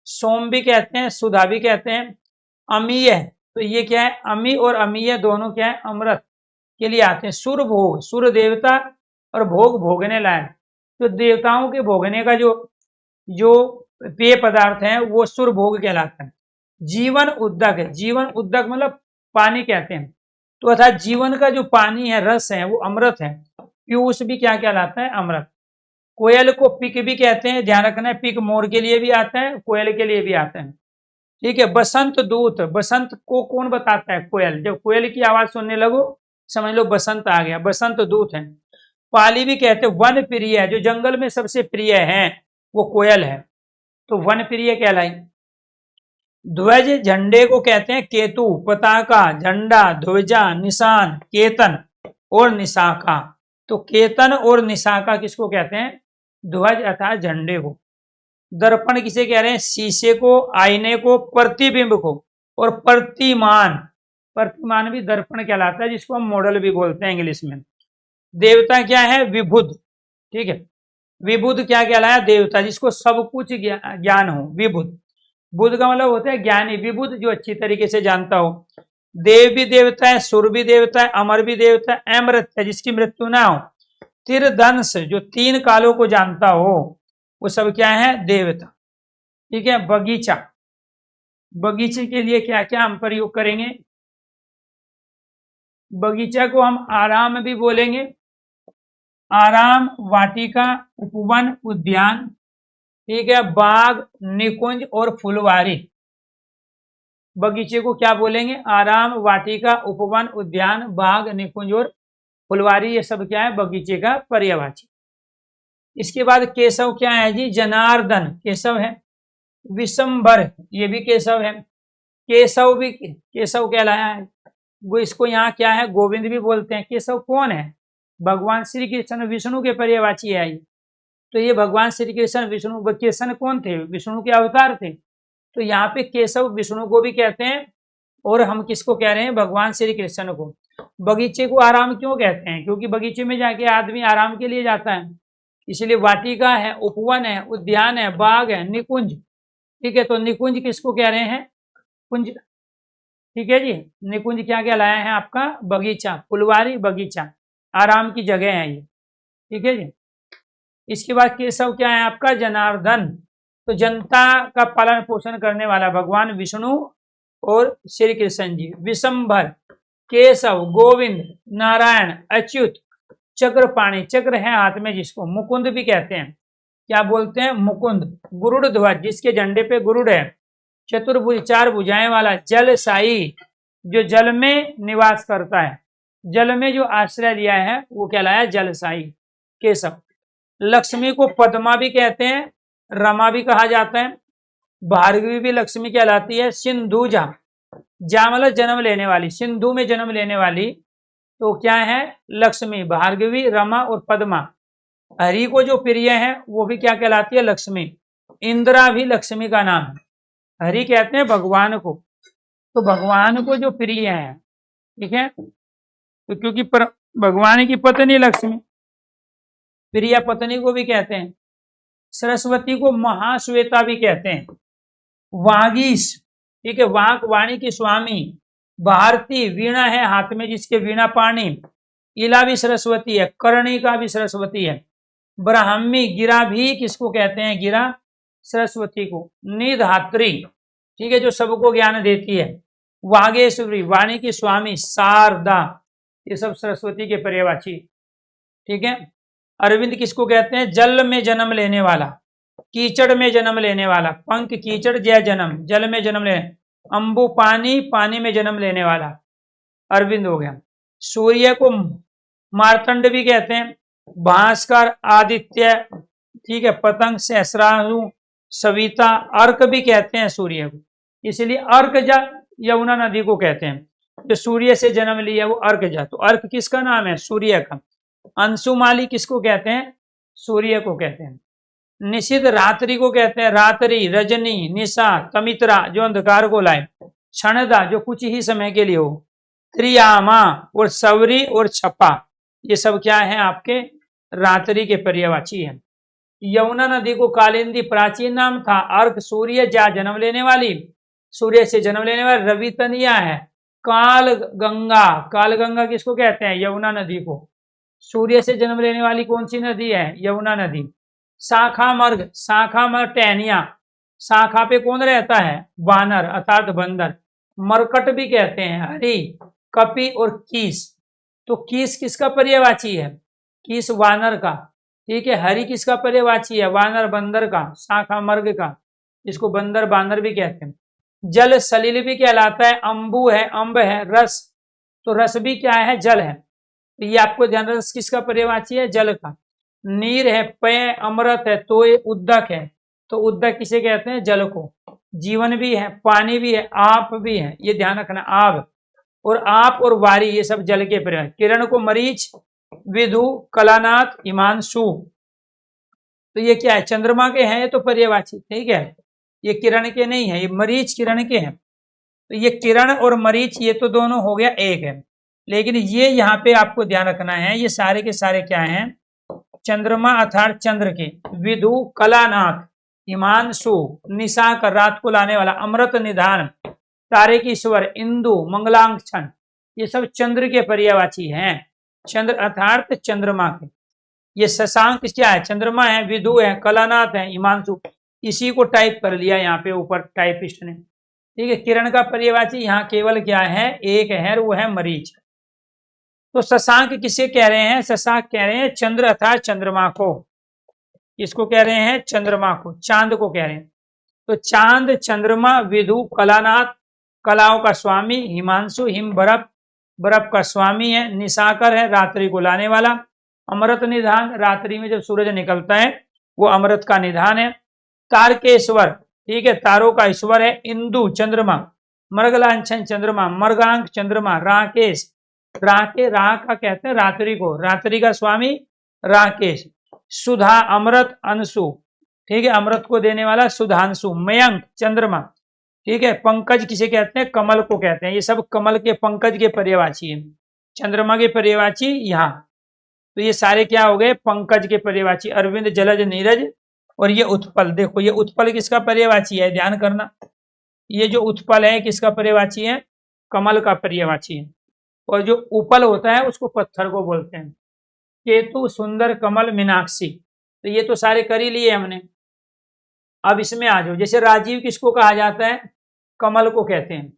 सोम भी कहते हैं, सुधा भी कहते हैं, अमीय, तो ये क्या है? अमी और अमीय दोनों क्या है? अमृत के लिए आते हैं। सुर भोग, सुर देवता और भोग भोगने लायक, तो देवताओं के भोगने का जो पेय पदार्थ है वो सुर भोग कहलाता है। जीवन उद्दक, जीवन उद्दक मतलब पानी कहते हैं, तो अर्थात जीवन का जो पानी है, रस है, वो अमृत है। पीयूष भी क्या कहलाता है? अमृत। कोयल को पिक भी कहते हैं, ध्यान रखना है, पिक मोर के लिए भी आता है, कोयल के लिए भी आता है। ठीक है, बसंत दूत, बसंत को कौन बताता है? कोयल। जब कोयल की आवाज सुनने लगो समझ लो बसंत आ गया, बसंत दूत है। पाली भी कहते हैं वन प्रिय, जो जंगल में सबसे प्रिय है वो कोयल है, तो वन प्रिय कहलाई। ध्वज, झंडे को कहते हैं केतु, पताका, झंडा, ध्वजा, निशान, केतन और निशाखा, तो केतन और निशाखा किसको कहते हैं? ध्वज अर्थात झंडे को। दर्पण किसे कह रहे हैं? शीशे को, आईने को, प्रतिबिंब को। और प्रतिमान, प्रतिमान भी दर्पण कहलाता है, जिसको हम मॉडल भी बोलते हैं इंग्लिश में। देवता क्या है? विबुध। ठीक है, विबुध क्या कहलाया? देवता, जिसको सब कुछ ज्ञान हो, विबुध। बुद्ध का मतलब होता है ज्ञानी, विबुध जो अच्छी तरीके से जानता हो। देव भी देवता है, सुर भी देवता है, अमर भी देवता है, अमृत है जिसकी मृत्यु ना हो, तिरदंश जो 3 कालों को जानता हो, वो सब क्या है? देवता। ठीक है, बगीचा, बगीचे के लिए क्या क्या हम प्रयोग करेंगे? बगीचा को हम आराम भी बोलेंगे, आराम, वाटिका, उपवन, उद्यान। ठीक है, बाग, निकुंज और फुलवारी। बगीचे को क्या बोलेंगे? आराम, वाटिका, उपवन, उद्यान, बाग, निकुंज और फुलवारी, ये सब क्या है? बगीचे का पर्यायवाची। इसके बाद केशव क्या है जी? जनार्दन केशव है। विशंभर, ये भी केशव है। केशव भी केशव कहलाया है, वो इसको यहाँ क्या है? गोविंद भी बोलते हैं। केशव कौन है? भगवान श्री कृष्ण, विष्णु के पर्यायवाची है ये। तो ये भगवान श्री कृष्ण विष्णु, कृष्ण कौन थे? विष्णु के अवतार थे, तो यहाँ पे केशव विष्णु को भी कहते हैं, और हम किसको कह रहे हैं? भगवान श्री कृष्ण को। बगीचे को आराम क्यों कहते हैं? क्योंकि बगीचे में जाके आदमी आराम के लिए जाता है, इसलिए वाटिका है, उपवन है, उद्यान है, बाग है, निकुंज। ठीक है, तो निकुंज किसको कह रहे हैं? कुंज। ठीक है जी, निकुंज क्या कहलाया है? आपका बगीचा, फुलवारी बगीचा, आराम की जगह है ये। ठीक है जी। इसके बाद केशव क्या है आपका? जनार्दन, तो जनता का पालन पोषण करने वाला भगवान विष्णु और श्री कृष्ण जी। विशंभर, केशव, गोविंद, नारायण, अच्युत, चक्रपाणी, चक्र है हाथ में जिसको। मुकुंद भी कहते हैं, क्या बोलते हैं? मुकुंद। गुरुड़ ध्वज, जिसके झंडे पे गुरुड़ है। चतुर्भुज, 4 भुजाएं वाला। जलसाई, जो जल में निवास करता है, जल में जो आश्रय लिया है वो कहलाया जलसाई, केशव। लक्ष्मी को पद्मा भी कहते हैं, रमा भी कहा जाता है, भार्गवी भी लक्ष्मी कहलाती है। सिंधुजा, जा मतलब जन्म लेने वाली, सिंधु में जन्म लेने वाली, तो क्या है? लक्ष्मी, भार्गवी, रमा और पद्मा। हरि को जो प्रिय है वो भी क्या कहलाती है? लक्ष्मी। इंदिरा भी लक्ष्मी का नाम है। हरि कहते हैं भगवान को, तो भगवान को जो प्रिय है, ठीक है, तो क्योंकि भगवान की पत्नी लक्ष्मी, प्रिया पत्नी को भी कहते हैं। सरस्वती को महाश्वेता भी कहते हैं। वागीश, ठीक है, वाक वाणी की स्वामी। भारती, वीणा है हाथ में जिसके, वीणा पाणी। इला भी सरस्वती है, कर्णिका भी सरस्वती है। ब्राह्मी, गिरा भी किसको कहते हैं? गिरा सरस्वती को। निधात्री, ठीक है, जो सबको ज्ञान देती है। वागेश्वरी, वाणी की स्वामी। शारदा, ये सब सरस्वती के पर्यायवाची। ठीक है। अरविंद किसको कहते हैं? जल में जन्म लेने वाला, कीचड़ में जन्म लेने वाला, पंख कीचड़ जय जन्म, जल में जन्म लेने, अंबु पानी, पानी में जन्म लेने वाला, अरविंद हो गया। सूर्य को मार्तंड भी कहते हैं, भास्कर, आदित्य, ठीक है, पतंग, सहस्राणु, सविता, अर्क भी कहते हैं सूर्य को, इसलिए अर्कजा यमुना नदी को कहते हैं। जो सूर्य से जन्म लिया वो अर्कजा, तो अर्क किसका नाम है? सूर्य का। अंशुमाली किसको कहते हैं? सूर्य को कहते हैं। निशित रात्रि को कहते हैं, रात्रि, रजनी, निशा, तमित्रा जो अंधकार को लाए, क्षणदा जो कुछ ही समय के लिए हो, त्रियामा और सवरी और छपा, ये सब क्या है? आपके रात्रि के पर्यायवाची है। यमुना नदी को कालिंदी प्राचीन नाम था। अर्क सूर्य जा जन्म लेने वाली, सूर्य से जन्म लेने वाली, रवितनिया है। काल गंगा, काल गंगा किसको कहते हैं? यमुना नदी को। सूर्य से जन्म लेने वाली कौन सी नदी है? यमुना नदी। शाखा मर्ग, शाखा मर्ग टहनिया, शाखा पे कौन रहता है? वानर अर्थात बंदर। मरकट भी कहते हैं। हरि, कपि और कीस, तो कीस किसका पर्यायवाची है? कीस वानर का, ठीक है। हरि किसका पर्यायवाची है? वानर बंदर का, शाखा मर्ग का, इसको बंदर बानर भी कहते हैं। जल सलिल भी कहलाता है। अंबु है, अम्ब है, रस, तो रस भी क्या है? जल है, तो ये आपको ध्यान, रस किसका पर्यायवाची है? जल का। नीर है, पेय, अमृत है, तो ये उद्दक है, तो उद्दक किसे कहते हैं? जल को। जीवन भी है, पानी भी है, आप भी है, ये ध्यान रखना। आग और आप और वारी ये सब जल के पर्याय। किरण को मरीच, विधु, कलानाथ, हिमांशु, तो ये क्या है? चंद्रमा के हैं ये तो पर्यायवाची, ठीक है। ये किरण के नहीं है, ये मरीच किरण के हैं, तो ये किरण और मरीच ये तो दोनों हो गया एक है, लेकिन ये यहाँ पे आपको ध्यान रखना है, ये सारे के सारे क्या हैं? चंद्रमा अर्थात चंद्र के, विधु, कलानाथ, हिमांशु, निशाकर रात को लाने वाला, अमृत निधान, तारे की स्वर, इंदु, मंगलांक्षण, ये सब चंद्र के पर्यायवाची हैं। चंद्र अर्थात चंद्रमा के। ये शशांक क्या है? चंद्रमा है, विधु है, कलानाथ है, हिमांशु, इसी को टाइप कर लिया यहाँ पे ऊपर टाइपिस्ट ने, ठीक है। किरण का पर्यायवाची यहाँ केवल क्या है? एक है, वो है मरीच। तो शशांक किसे कह रहे हैं? शशांक कह रहे हैं चंद्र अर्थात चंद्रमा को। किसको कह रहे हैं? चंद्रमा को, चांद को कह रहे हैं। तो चांद, चंद्रमा, विधु, कलानाथ, कलाओं का स्वामी, हिमांशु हिम बर्फ, बर्फ का स्वामी है, निशाकर है रात्रि को लाने वाला, अमृत निधान, रात्रि में जब सूरज निकलता है वो अमृत का निधान है, तारकेश्वर, ठीक है, तारों का ईश्वर है, इंदु चंद्रमा, मर्गलांछन चंद्रमा, मर्गांक चंद्रमा, राकेश, राके राह का कहते हैं रात्रि को, रात्रि का स्वामी राकेश, सुधा अमृत अंशु, ठीक है, अमृत को देने वाला सुधांशु, मयंक चंद्रमा, ठीक है, पंकज किसे कहते हैं? कमल को कहते हैं। ये सब कमल के, पंकज के पर्यायवाची है। चंद्रमा के पर्यायवाची यहाँ, तो ये सारे क्या हो गए? पंकज के पर्यायवाची। अरविंद, जलज, नीरज और ये उत्पल, देखो ये उत्पल किसका पर्यायवाची है? ध्यान करना, ये जो उत्पल है किसका पर्यायवाची है? कमल का पर्यायवाची है। और जो उपल होता है उसको पत्थर को बोलते हैं। केतु, सुंदर, कमल, मीनाक्षी, तो ये तो सारे कर ही लिए हमने। अब इसमें आ जाओ, जैसे राजीव किसको कहा जाता है? कमल को कहते हैं।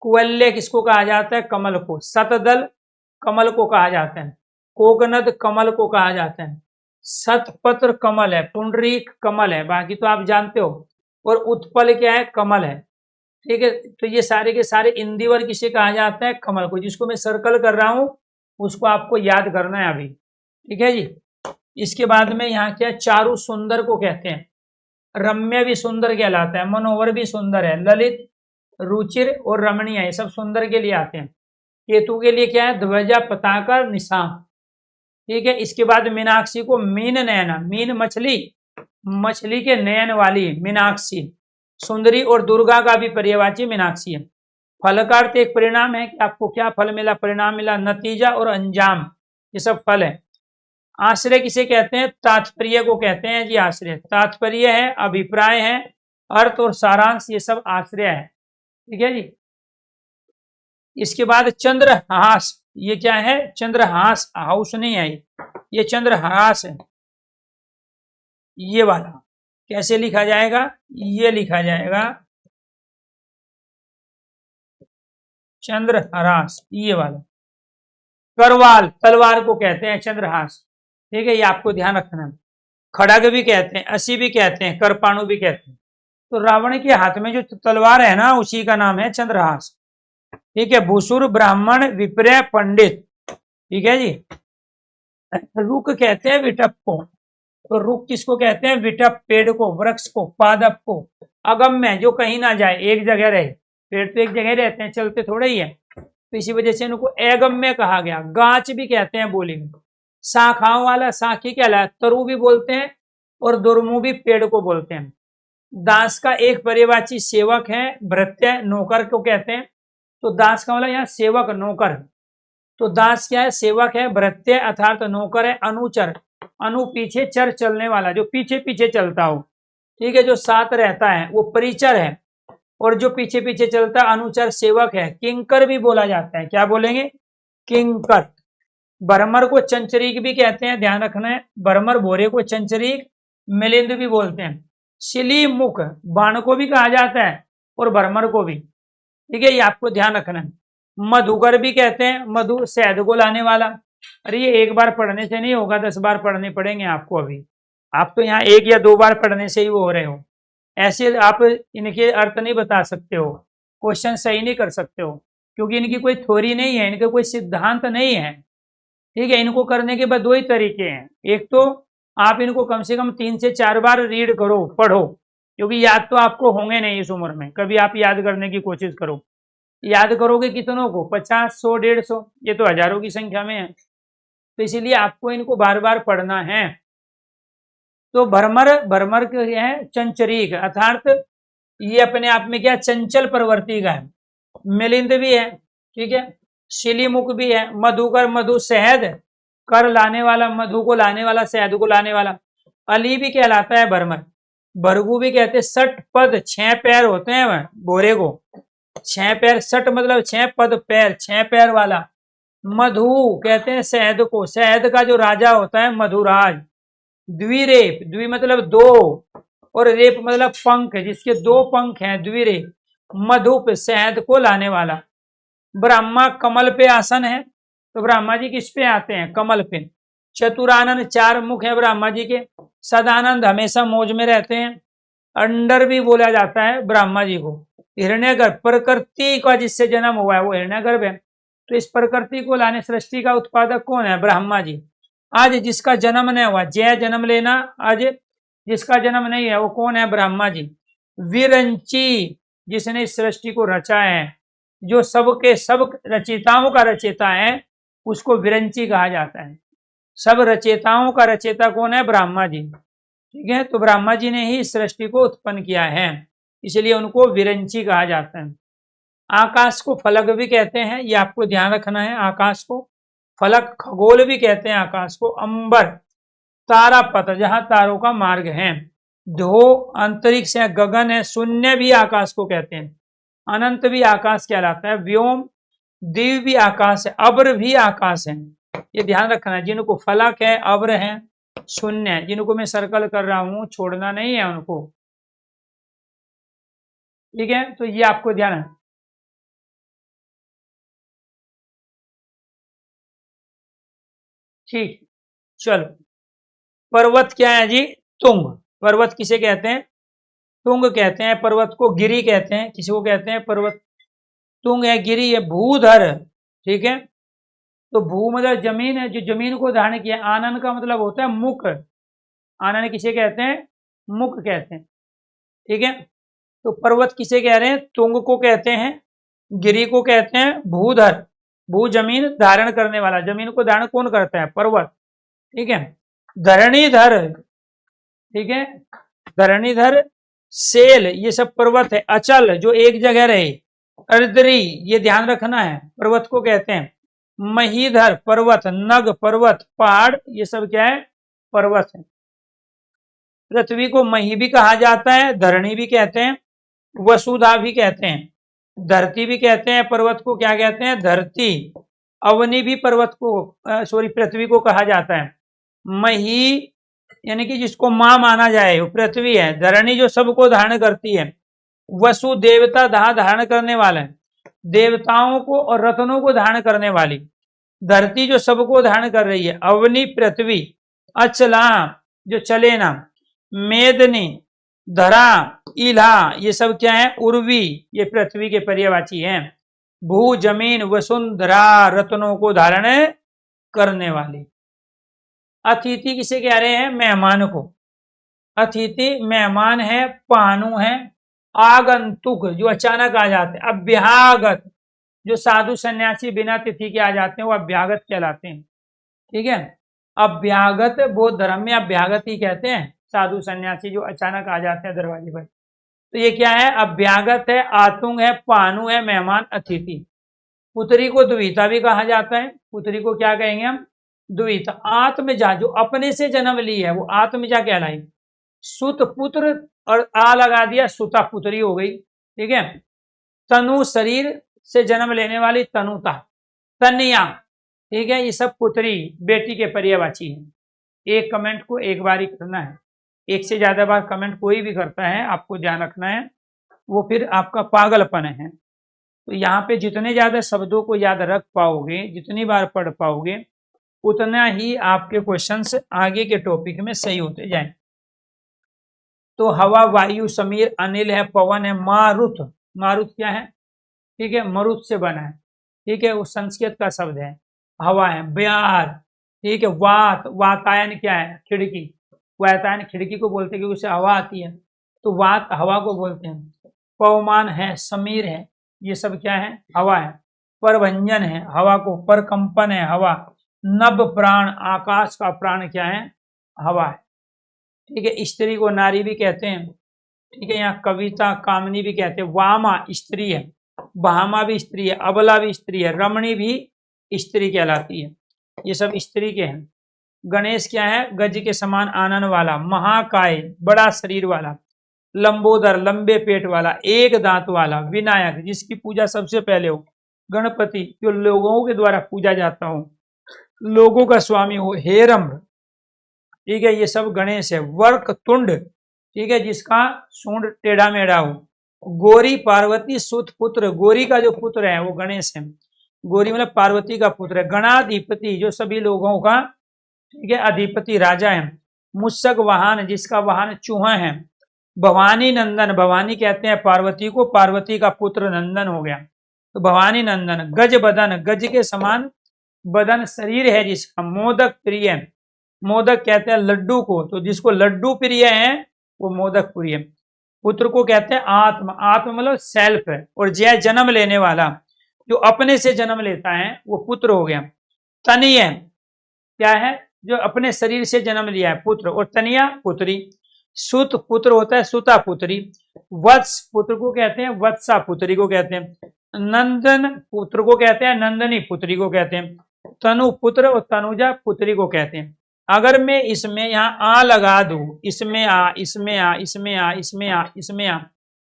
कुवल्य किसको कहा जाता है? कमल को। शतदल कमल को कहा जाता है। कोकनद कमल को कहा जाता है। शतपत्र कमल है, पुंडरीक कमल है, बाकी तो आप जानते हो। और उत्पल क्या है? कमल है, ठीक है। तो ये सारे के सारे इंदिवर किसे कहा जाता है? कमल को। जिसको मैं सर्कल कर रहा हूं उसको आपको याद करना है अभी, ठीक है जी। इसके बाद में यहाँ क्या? चारु सुंदर को कहते हैं। रम्य भी सुंदर कहलाता है, मनोहर भी सुंदर है, ललित, रुचिर और रमणीय, ये सब सुंदर के लिए आते हैं। केतु के लिए क्या है? ध्वजा, पताका, निशान, ठीक है। इसके बाद मीनाक्षी को मीन नयना, मीन मछली, मछली के नयन वाली मीनाक्षी, सुंदरी और दुर्गा का भी पर्यायवाची मीनाक्षी है। फल का अर्थ एक परिणाम है कि आपको क्या फल मिला, परिणाम मिला, नतीजा और अंजाम, ये सब फल है। आश्रय किसे कहते हैं? तात्पर्य को कहते हैं जी। आश्रय तात्पर्य है, अभिप्राय है, अर्थ और सारांश, ये सब आश्रय है, ठीक है जी। इसके बाद चंद्रहास, ये क्या है? चंद्रहास, हाउस नहीं है ये चंद्रहास है। ये वाला कैसे लिखा जाएगा? ये लिखा जाएगा चंद्रहास, ये वाला। करवाल, तलवार को कहते हैं चंद्रहास, ठीक है, ये आपको ध्यान रखना है। खड़ग भी कहते हैं, असी भी कहते हैं, करपाणु भी कहते हैं। तो रावण के हाथ में जो तलवार है ना, उसी का नाम है चंद्रहास। ठीक है, भूसुर, ब्राह्मण, विप्र, पंडित। ठीक है जी। रुक कहते हैं विटप को। तो रुक किसको कहते हैं? विटप पेड़ को, वृक्ष को, पादप को। अगम्य जो कहीं ना जाए, एक जगह रहे। पेड़ तो एक जगह रहते हैं, चलते थोड़े ही है, तो इसी वजह से इनको अगम्य कहा गया। गाछ भी कहते हैं बोली में। शाखाओं वाला साखी कहलाता, तरु भी बोलते हैं और दुर्मु भी पेड़ को बोलते हैं। दास का एक पर्यवाची सेवक है, भृत्य नौकर को कहते हैं। तो दास का मतलब यहाँ सेवक नौकर है। तो दास क्या है? सेवक है। भृत्य अर्थात नौकर है। अनुचर, अनु पीछे, चर चलने वाला, जो पीछे पीछे चलता हो। ठीक है, जो साथ रहता है वो परिचर है, और जो पीछे पीछे चलता है अनुचर सेवक है। किंकर भी बोला जाता है। क्या बोलेंगे? किंकर। बरमर को चंचरीक भी कहते हैं, ध्यान रखना है। बरमर भोरे को चंचरीक, मिलिंद भी बोलते हैं। शिली मुख बाण को भी कहा जाता है, और बरमर को भी। ठीक है, ये आपको ध्यान रखना है। मधुकर भी कहते हैं, मधु शहद को लाने वाला। अरे ये एक बार पढ़ने से नहीं होगा, 10 बार पढ़ने पड़ेंगे आपको। अभी आप तो यहाँ 1 या 2 बार पढ़ने से ही वो हो रहे हो। ऐसे आप इनके अर्थ नहीं बता सकते हो, क्वेश्चन सही नहीं कर सकते हो, क्योंकि इनकी कोई थ्योरी नहीं है, इनका कोई सिद्धांत नहीं है। ठीक है, इनको करने के बाद 2 ही तरीके हैं। एक तो आप इनको कम से कम 3 से 4 बार रीड करो, पढ़ो, क्योंकि याद तो आपको होंगे नहीं इस उम्र में। कभी आप याद करने की कोशिश करो। याद करोगे कितनों को? 50, 100, 150, ये तो हजारों की संख्या में है। तो इसीलिए आपको इनको बार बार पढ़ना है। तो भरमर क्या है? चंचरीक, अर्थात ये अपने आप में क्या? चंचल प्रवृत्ति का है। मिलिंद भी है। ठीक है, शिलीमुख भी है। मधुकर, मधु शहद, कर लाने वाला, मधु को लाने वाला, शहद को लाने वाला। अली भी कहलाता है भरमर। भरगु भी कहते हैं। 60 पद, 6 पैर होते हैं वह घोड़े को, 6 पैर। 60 मतलब 6 पद पैर, 6 पैर वाला। मधु कहते हैं शहद को, शहद का जो राजा होता है मधुराज। द्विरेप, द्वि मतलब 2, और रेप मतलब पंख, जिसके 2 पंख हैं, द्विरेप। मधुप शहद को लाने वाला। ब्रह्मा कमल पे आसन है, तो ब्रह्मा जी किस पे आते हैं? कमल पे। चतुरानंद, 4 मुख है ब्रह्मा जी के। सदानंद हमेशा मौज में रहते हैं। अंडर भी बोला जाता है ब्रह्मा जी को। हिरण्यगर्भ, प्रकृति का जिससे जन्म हुआ है वो हिरण्यगर्भ है। तो इस प्रकृति को लाने, सृष्टि का उत्पादक कौन है? ब्रह्मा जी। आज जिसका जन्म नहीं हुआ, जय जन्म लेना, आज जिसका जन्म नहीं है वो कौन है? ब्रह्मा जी। विरंची, जिसने इस सृष्टि को रचा है, जो सबके सब रचयिताओं का रचयिता है, उसको विरंची कहा जाता है। सब रचयिताओं का रचयिता कौन है? ब्रह्मा जी। ठीक है, तो ब्रह्मा जी ने ही इस सृष्टि को उत्पन्न किया है, इसलिए उनको विरंची कहा जाता है। आकाश को फलक भी कहते हैं, ये आपको ध्यान रखना है। आकाश को फलक, खगोल भी कहते हैं आकाश को। अंबर, तारापथ, जहां तारों का मार्ग है। धो, अंतरिक्ष है, गगन है। शून्य भी आकाश को कहते हैं। अनंत भी आकाश कहलाता है। व्योम, दिव्य भी आकाश है। अब्र भी आकाश है। ये ध्यान रखना है। जिनको फलक है, अब्र है, शून्य है, जिनको मैं सर्कल कर रहा हूं, छोड़ना नहीं है उनको। ठीक है, तो ये आपको ध्यान है। ठीक, चलो। पर्वत क्या है जी? तुंग। पर्वत किसे कहते हैं? तुंग कहते हैं। पर्वत को गिरी कहते हैं। किसी को कहते हैं? पर्वत। तुंग है, गिरी है। भूधर, ठीक है। तो भू मतलब जमीन है, जो जमीन को धारण किया। आनन का मतलब होता है मुख। आनन किसे कहते हैं? मुख कहते हैं। ठीक है, तो पर्वत किसे कह रहे हैं? तुंग को कहते हैं। गिरी को कहते हैं भूधर। भू जमीन, धारण करने वाला। जमीन को धारण कौन करता है? पर्वत। ठीक है। धरणीधर, ठीक है, धरणीधर, सेल, ये सब पर्वत है। अचल, जो एक जगह रहे। अर्द्री, ये ध्यान रखना है, पर्वत को कहते हैं। महीधर पर्वत, नग पर्वत, पहाड़, ये सब क्या है? पर्वत है। पृथ्वी को मही भी कहा जाता है, धरणी भी कहते हैं, वसुधा भी कहते हैं, धरती भी कहते हैं। पर्वत को क्या कहते हैं? धरती। अवनी भी पर्वत को, सॉरी, पृथ्वी को कहा जाता है। मही यानी कि जिसको मां माना जाए वो पृथ्वी है। धरणी जो सबको धारण करती है। वसु देवता, धारण करने वाला है, देवताओं को और रत्नों को धारण करने वाली। धरती जो सबको धारण कर रही है। अवनी पृथ्वी। अचला, जो चले ना, मेदनी, धरा, इला, ये सब क्या है? उर्वी, ये पृथ्वी के पर्यायवाची हैं। भू, जमीन, वसुंधरा, रत्नों को धारण करने वाली। अतिथि किसे कह रहे हैं? मेहमान को। अतिथि मेहमान है, पानु है। आगंतुक जो अचानक आ जाते हैं। अभ्यागत जो साधु सन्यासी बिना तिथि के आ जाते हैं वो अभ्यागत कहलाते हैं। ठीक है, अभ्यागत बौद्ध धर्म में अभ्यागत ही कहते हैं साधु सन्यासी जो अचानक आ जाते हैं दरवाजे पर। तो ये क्या है? अभ्यागत है, आतुंग है, पानु है, मेहमान, अतिथि। पुत्री को द्विता भी कहा जाता है। पुत्री को क्या कहेंगे हम? द्विता। आत्मजा जो अपने से जन्म ली है वो आत्मजा कहलाई। सुत पुत्र और आ लगा दिया, सुता पुत्री हो गई। ठीक है, तनु शरीर से जन्म लेने वाली तनुता, तनया। ठीक है, ये सब पुत्री बेटी के पर्यायवाची हैं। एक कमेंट को एक बार ही करना है, एक से ज्यादा बार कमेंट कोई भी करता है आपको ध्यान रखना है, वो फिर आपका पागलपन है। तो यहाँ पे जितने ज्यादा शब्दों को याद रख पाओगे, जितनी बार पढ़ पाओगे, उतना ही आपके क्वेश्चंस आगे के टॉपिक में सही होते जाएं। तो हवा, वायु, समीर, अनिल है, पवन है, मारुत। मारुत क्या है? ठीक है, मरुत से बना है। ठीक है, वो संस्कृत का शब्द है। हवा है, ब्यार। ठीक है, वात, वातायन क्या है? खिड़की। वातायन खिड़की को बोलते हैं क्योंकि उससे हवा आती है, तो वात हवा को बोलते हैं। पवमान है, समीर है, ये सब क्या है? हवा है। परभंजन है, हवा को। परकंपन है, हवा। नभ प्राण, आकाश का प्राण क्या है? हवा है। ठीक है, स्त्री को नारी भी कहते हैं। ठीक है, यहाँ कविता, कामनी भी कहते हैं। वामा स्त्री है, भामा भी स्त्री है, अबला भी स्त्री है, रमणी भी स्त्री कहलाती है। ये सब स्त्री के हैं। गणेश क्या है? गज के समान आनन वाला, महाकाय बड़ा शरीर वाला, लंबोदर लंबे पेट वाला, एक दांत वाला, विनायक जिसकी पूजा सबसे पहले हो, गणपति जो लोगों के द्वारा पूजा जाता हो, लोगों का स्वामी हो, हेरम्भ। ठीक है, ये सब गणेश है। वर्क तुंड, ठीक है, जिसका सूंड टेढ़ा मेढ़ा हो। गौरी पार्वती सुत पुत्र, गौरी का जो पुत्र है वो गणेश है। गौरी मतलब पार्वती का पुत्र है। गणाधिपति जो सभी लोगों का, ठीक है, अधिपति राजा है। मुस्सक वाहन जिसका वाहन चूहा है। भवानी नंदन, भवानी कहते हैं पार्वती को, पार्वती का पुत्र नंदन हो गया तो भवानी नंदन। गज बदन, गज के समान बदन शरीर है जिसका। मोदक प्रिय, मोदक कहते हैं लड्डू को, तो जिसको लड्डू प्रिय है वो मोदक प्रिय। पुत्र को कहते हैं आत्म, आत्म मतलब सेल्फ है। और जय जन्म लेने वाला जो अपने से जन्म लेता है वो पुत्र हो गया। तनीय क्या है? जो अपने शरीर से जन्म लिया है, पुत्र। और तनिया पुत्री। सुत पुत्र होता है, सुता पुत्री। वत्स पुत्र को कहते हैं, वत्सा पुत्री को कहते हैं। नंदन पुत्र को कहते हैं, नंदनी पुत्री को कहते हैं। तनु पुत्र और तनुजा पुत्री को कहते हैं। अगर मैं इसमें यहाँ आ लगा दूं, इसमें आ, इसमें आ, इसमें आ, इसमें आ, इसमें आ,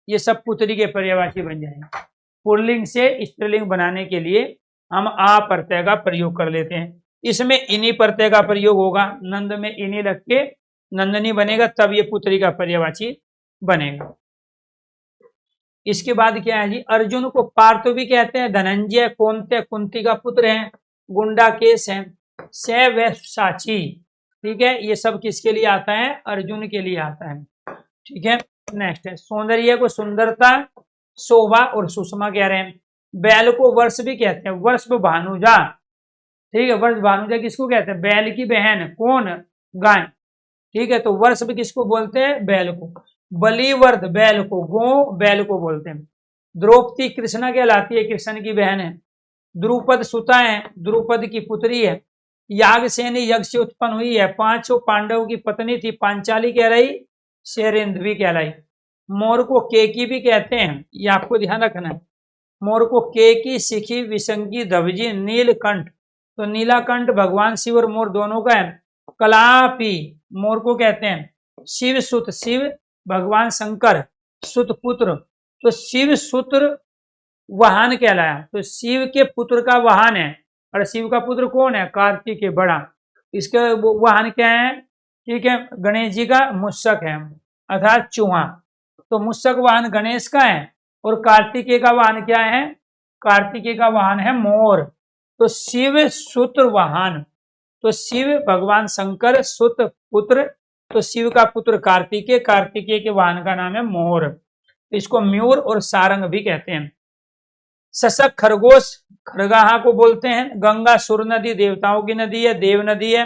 ये सब पुत्री के पर्यायवाची बन जाएंगे। पुल्लिंग से स्त्रीलिंग बनाने के लिए हम आ प्रत्यय का प्रयोग कर लेते हैं। इसमें इनी प्रत्यय का प्रयोग होगा, नंद में इनी लग के नंदनी बनेगा, तब ये पुत्री का पर्यायवाची बनेगा। इसके बाद क्या है जी? अर्जुन को पार्थ भी कहते हैं। धनंजय कौन्ते कुंती का पुत्र है। गुंडा केस है। से व साची, ठीक है, ये सब किसके लिए आता है? अर्जुन के लिए आता है। ठीक है, नेक्स्ट है सौंदर्य को सुंदरता, शोभा और सुषमा कह रहे हैं। बैल को वर्ष भी कहते हैं, वर्ष भानुजा। ठीक है, वर्ष भानुजा किसको कहते हैं? बैल की बहन। कौन? गाय। ठीक है, तो वर्ष भी किसको बोलते हैं? बैल को। बलिवर्ध बैल को, गो बैल को बोलते हैं। द्रौपदी कृष्णा कहलाती है, कृष्ण की बहन है। द्रुपद सुता है, द्रुपद की पुत्री है। यागसेनी यज्ञ से उत्पन्न हुई है। पांचों पांडवों की पत्नी थी, पांचाली कहलाई, शेरेंद्रवी कहलाई। मोर को केकी भी कहते हैं, ये आपको ध्यान रखना है। मोर को केकी, सिखी, विसंगी, धवजी, नीलकंठ, तो नीलाकंठ भगवान शिव और मोर दोनों का है। कलापी मोर को कहते हैं। शिव सुत, शिव भगवान शंकर, सुत पुत्र, तो शिव सुत्र वाहन कहलाया, तो शिव के पुत्र का वाहन है। और शिव का पुत्र कौन है? कार्तिक है बड़ा। इसका वाहन क्या है? ठीक है, गणेश जी का मुस्सक है, अर्थात चूहा। तो मुस्सक वाहन गणेश का है। और कार्तिकेय का वाहन क्या है? कार्तिकेय का वाहन है मोर। तो शिव सुत्र वाहन, तो शिव भगवान शंकर, सुत पुत्र तो शिव का पुत्र कार्तिकेय, कार्तिकेय के वाहन का नाम है मोर, इसको म्यूर और सारंग भी कहते हैं। शशक खरगोश खरगाहा को बोलते हैं। गंगा सुर नदी देवताओं की नदी है, देव नदी है।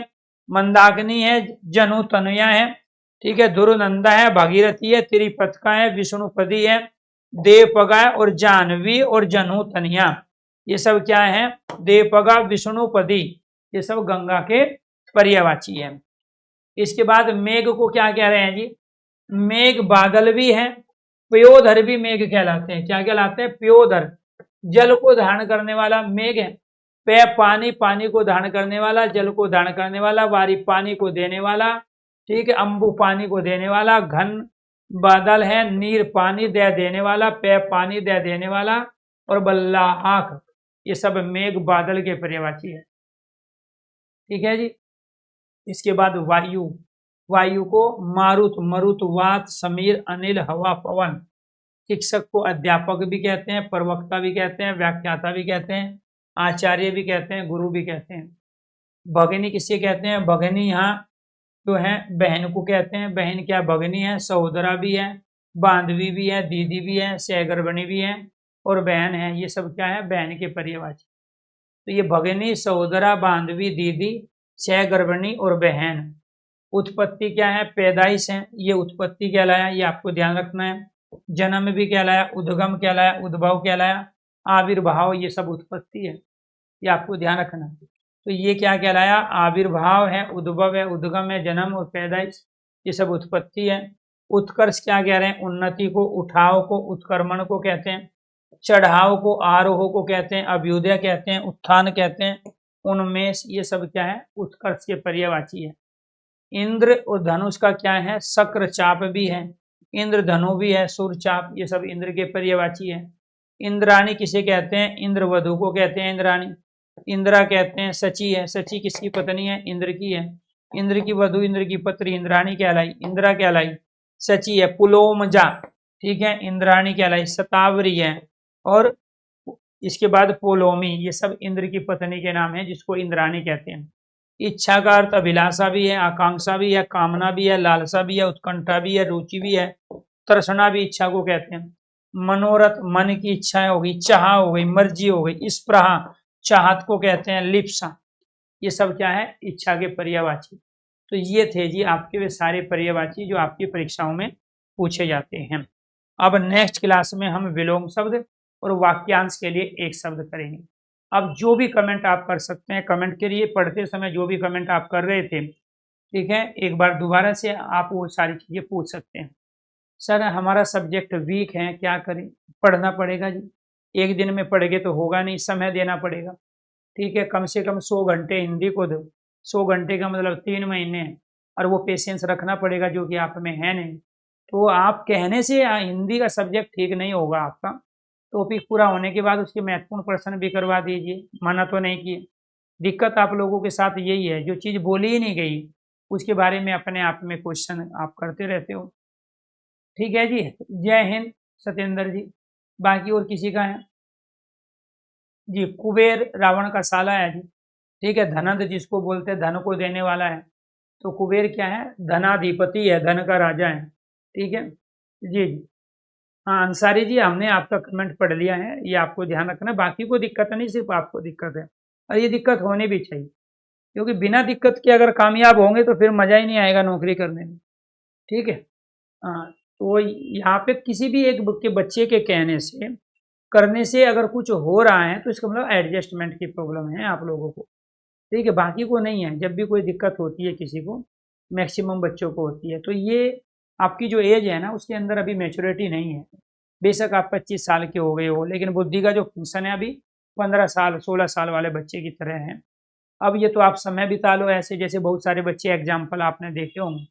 मंदाकिनी है, जनु तनया है, ठीक है। दुर्नंदा है, भागीरथी है, त्रिपथका है, विष्णुपदी है, देवपगा और जानवी और जनु तनिया, ये सब क्या है? देवपगा विष्णुपदी, ये सब गंगा के पर्यायवाची है। इसके बाद मेघ को क्या कह रहे हैं जी? मेघ बादल भी है, पयोधर भी मेघ कहलाते हैं। क्या कहलाते हैं? पयोधर, जल को धारण करने वाला मेघ है। पे पानी, पानी को धारण करने वाला, जल को धारण करने वाला। वारी पानी को देने वाला, ठीक है। अंबु पानी को देने वाला। घन बादल है, नीर पानी दे देने वाला, पे पानी दे देने वाला। और बल्ला आंख, ये सब मेघ बादल के पर्यायवाची है, ठीक है जी। इसके बाद वायु, वायु को मारुत, मरुत, वात, समीर, अनिल, हवा, पवन। शिक्षक को अध्यापक भी कहते हैं, प्रवक्ता भी कहते हैं, व्याख्याता भी कहते हैं, आचार्य भी कहते हैं, गुरु भी कहते हैं। भगिनी किसे कहते हैं? भगिनी यहाँ जो है बहन को कहते हैं। बहन क्या? भगिनी है, सहोदरा भी है, बांधवी भी है, दीदी भी है, सहगर्भिणी भी है और बहन है। ये सब क्या है? बहन के पर्यायवाची। तो ये भगिनी, सहोदरा, बांधवी, दीदी, सहगर्भिणी और बहन। उत्पत्ति क्या है? पैदाइश है, ये उत्पत्ति कहलाया, ये आपको ध्यान रखना है। जन्म भी कहलाया, उद्गम कहलाया, उद्भव कहलाया, आविर्भाव, ये सब उत्पत्ति है, ये आपको ध्यान रखना है। तो ये क्या कहलाया? आविर्भाव है, उद्भव है, उद्गम है, जन्म और पैदाइश, ये सब उत्पत्ति है। उत्कर्ष क्या कह रहे हैं? उन्नति को, उठाव को, उत्क्रमण को कहते हैं। चढ़ाव को, आरोह को कहते हैं, अभ्युदय कहते हैं, उत्थान कहते हैं, उन्मेष, ये सब क्या है? उत्कर्ष के पर्यायवाची है। इंद्र और धनुष का क्या है? शक्र चाप भी है, इंद्र धनु भी है, सुर चाप, ये सब इंद्र के पर्यायवाची है। इंद्राणी किसे कहते हैं? इंद्र वधु को कहते हैं इंद्राणी। इंद्रा कहते हैं, सची है, सची किसकी पत्नी है? इंद्र की है। इंद्र की वधु, इंद्र की पत्नी इंद्राणी कहलाई, इंद्रा कहलाई। सची है। पुलोमजा, ठीक है, इंद्राणी कहलाई। शतावरी है। और इसके बाद पोलोमी, ये सब इंद्र की पत्नी के नाम है, जिसको इंद्राणी कहते हैं। इच्छा का अर्थ अभिलाषा भी है, आकांक्षा भी है, कामना भी है, लालसा भी है, उत्कंठा भी है, रुचि भी है, तृष्णा भी इच्छा को कहते हैं। मनोरथ, मन की इच्छा हो गई, चाह हो गई, मर्जी हो गई। स्पृहा, चाहत को कहते हैं। लिप्सा, ये सब क्या है? इच्छा के पर्यायवाची। तो ये थे जी आपके वे सारे पर्यायवाची जो आपकी परीक्षाओं में पूछे जाते हैं। अब नेक्स्ट क्लास में हम विलोम शब्द और वाक्यांश के लिए एक शब्द करेंगे। अब जो भी कमेंट आप कर सकते हैं, कमेंट के लिए पढ़ते समय जो भी कमेंट आप कर रहे थे, ठीक है, एक बार दोबारा से आप वो सारी चीज़ें पूछ सकते हैं। सर हमारा सब्जेक्ट वीक है, क्या करें? पढ़ना पड़ेगा जी, एक दिन में पढ़ेंगे तो होगा नहीं, समय देना पड़ेगा, ठीक है। कम से कम 100 घंटे हिंदी को दो, 100 घंटे का मतलब 3 महीने है, और वो पेशेंस रखना पड़ेगा जो कि आप में है नहीं। तो आप कहने से हिंदी का सब्जेक्ट ठीक नहीं होगा आपका। टॉपिक पूरा होने के बाद उसके महत्वपूर्ण प्रश्न भी करवा दीजिए, मना तो नहीं किए। दिक्कत आप लोगों के साथ यही है, जो चीज़ बोली ही नहीं गई उसके बारे में अपने आप में क्वेश्चन आप करते रहते हो, ठीक है जी। जय हिंद सत्येंद्र जी। बाकी और किसी का है जी? कुबेर रावण का साला है जी, ठीक है। धनंद जिसको बोलते हैं, धन को देने वाला है, तो कुबेर क्या है? धनाधिपति है, धन का राजा है, ठीक है जी। हाँ अंसारी जी, हमने आपका कमेंट पढ़ लिया है, ये आपको ध्यान रखना, बाकी को दिक्कत नहीं, सिर्फ आपको दिक्कत है, और ये दिक्कत होनी भी चाहिए, क्योंकि बिना दिक्कत के अगर कामयाब होंगे तो फिर मजा ही नहीं आएगा नौकरी करने में, ठीक है। हाँ, तो यहाँ पे किसी भी एक के बच्चे के कहने से, करने से अगर कुछ हो रहा है तो इसका मतलब एडजस्टमेंट की प्रॉब्लम है आप लोगों को, ठीक है, बाकी को नहीं है। जब भी कोई दिक्कत होती है किसी को, मैक्सिमम बच्चों को होती है, तो ये आपकी जो एज है ना, उसके अंदर अभी मैच्योरिटी नहीं है। बेशक आप 25 साल के हो गए हो, लेकिन बुद्धि का जो फंक्शन है अभी 15 साल 16 साल वाले बच्चे की तरह है। अब ये तो आप समय बिता लो ऐसे, जैसे बहुत सारे बच्चे एग्जाम्पल आपने देखे होंगे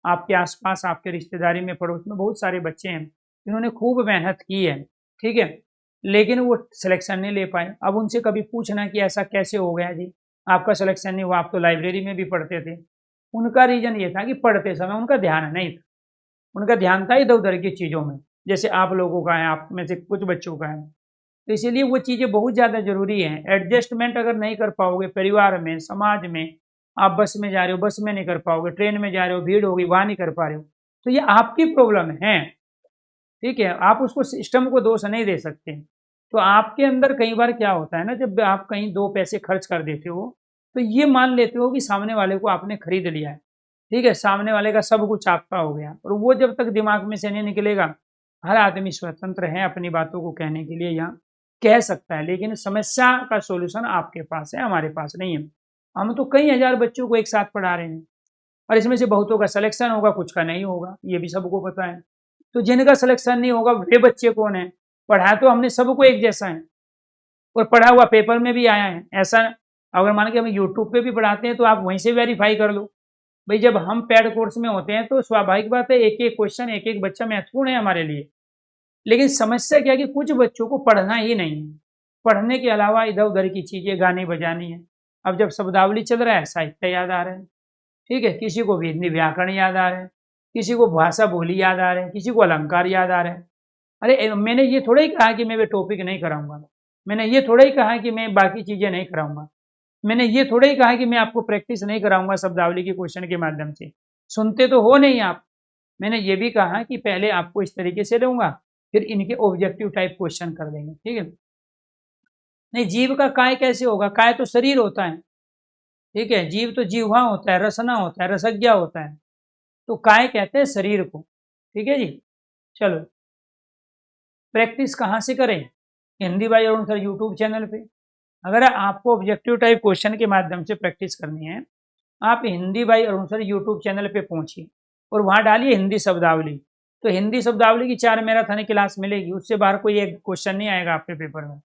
आपके आसपास, आपके रिश्तेदारी में, पड़ोस में बहुत सारे बच्चे हैं जिन्होंने खूब मेहनत की है, ठीक है, लेकिन वो सिलेक्शन नहीं ले पाए। अब उनसे कभी पूछना कि ऐसा कैसे हो गया जी, आपका सिलेक्शन नहीं हुआ, आप तो लाइब्रेरी में भी पढ़ते थे। उनका रीजन ये था कि पढ़ते समय उनका ध्यान नहीं था, उनका ध्यान था इधर उधर की चीज़ों में, जैसे आप लोगों का है, आप में से कुछ बच्चों का है। तो इसीलिए वो चीज़ें बहुत ज़्यादा जरूरी हैं। एडजस्टमेंट अगर नहीं कर पाओगे परिवार में, समाज में, आप बस में जा रहे हो, बस में नहीं कर पाओगे, ट्रेन में जा रहे हो, भीड़ होगी, वहां नहीं कर पा रहे हो, तो ये आपकी प्रॉब्लम है। ठीक है, आप उसको सिस्टम को दोष नहीं दे सकते। तो आपके अंदर कई बार क्या होता है ना, जब आप कहीं 2 पैसे खर्च कर देते हो तो ये मान लेते हो कि सामने वाले को आपने खरीद लिया है। ठीक है, सामने वाले का सब कुछ आपका हो गया, और वो जब तक दिमाग में से नहीं निकलेगा, हर आदमी स्वतंत्र है अपनी बातों को कहने के लिए, यहाँ कह सकता है, लेकिन समस्या का सॉल्यूशन आपके पास है, हमारे पास नहीं है। हम तो कई हजार बच्चों को एक साथ पढ़ा रहे हैं, और इसमें से बहुतों का सिलेक्शन होगा, कुछ का नहीं होगा, ये भी सबको पता है। तो जिनका सिलेक्शन नहीं होगा वे बच्चे कौन है? पढ़ा तो हमने सबको एक जैसा है, और पढ़ा हुआ पेपर में भी आया है। ऐसा अगर मान के हम यूट्यूब पे भी पढ़ाते हैं तो आप वहीं से वेरीफाई कर लो। भाई जब हम पेड कोर्स में होते हैं तो स्वाभाविक बात है, एक एक क्वेश्चन, एक एक बच्चा महत्वपूर्ण है हमारे लिए। लेकिन समस्या क्या है कि कुछ बच्चों को पढ़ना ही नहीं है, पढ़ने के अलावा इधर उधर की चीजें गाने बजानी है। अब जब शब्दावली चल रहा है, साहित्य याद आ रहा है, ठीक है, किसी को हिंदी व्याकरण याद आ रहा है, किसी को भाषा बोली याद आ रहे हैं, किसी को अलंकार याद आ रहे हैं। अरे मैंने ये थोड़ा ही कहा कि मैं वे टॉपिक नहीं कराऊंगा, मैंने ये थोड़ा ही कहा कि मैं बाकी चीजें नहीं कराऊंगा, मैंने ये थोड़ा ही कहा कि मैं आपको प्रैक्टिस नहीं कराऊंगा शब्दावली के क्वेश्चन के माध्यम से। सुनते तो हो नहीं आप। मैंने ये भी कहा कि पहले आपको इस तरीके से लूंगा, फिर इनके ऑब्जेक्टिव टाइप क्वेश्चन कर देंगे। ठीक है, नहीं जीव का काय कैसे होगा? काय तो शरीर होता है। ठीक है, जीव तो जीवा होता है, रसना होता है, रसज्ञा होता है, तो काय कहते हैं शरीर को। ठीक है जी, चलो प्रैक्टिस कहाँ से करें? Hindi by Arun sir YouTube channel पे। अगर आपको ऑब्जेक्टिव टाइप क्वेश्चन के माध्यम से प्रैक्टिस करनी है, आप Hindi by Arun sir YouTube channel पे पहुंचिए और वहां डालिए हिंदी शब्दावली। तो हिंदी शब्दावली की 4 मैराथन क्लास मिलेगी, उससे बाहर कोई एक क्वेश्चन नहीं आएगा आपके पेपर में।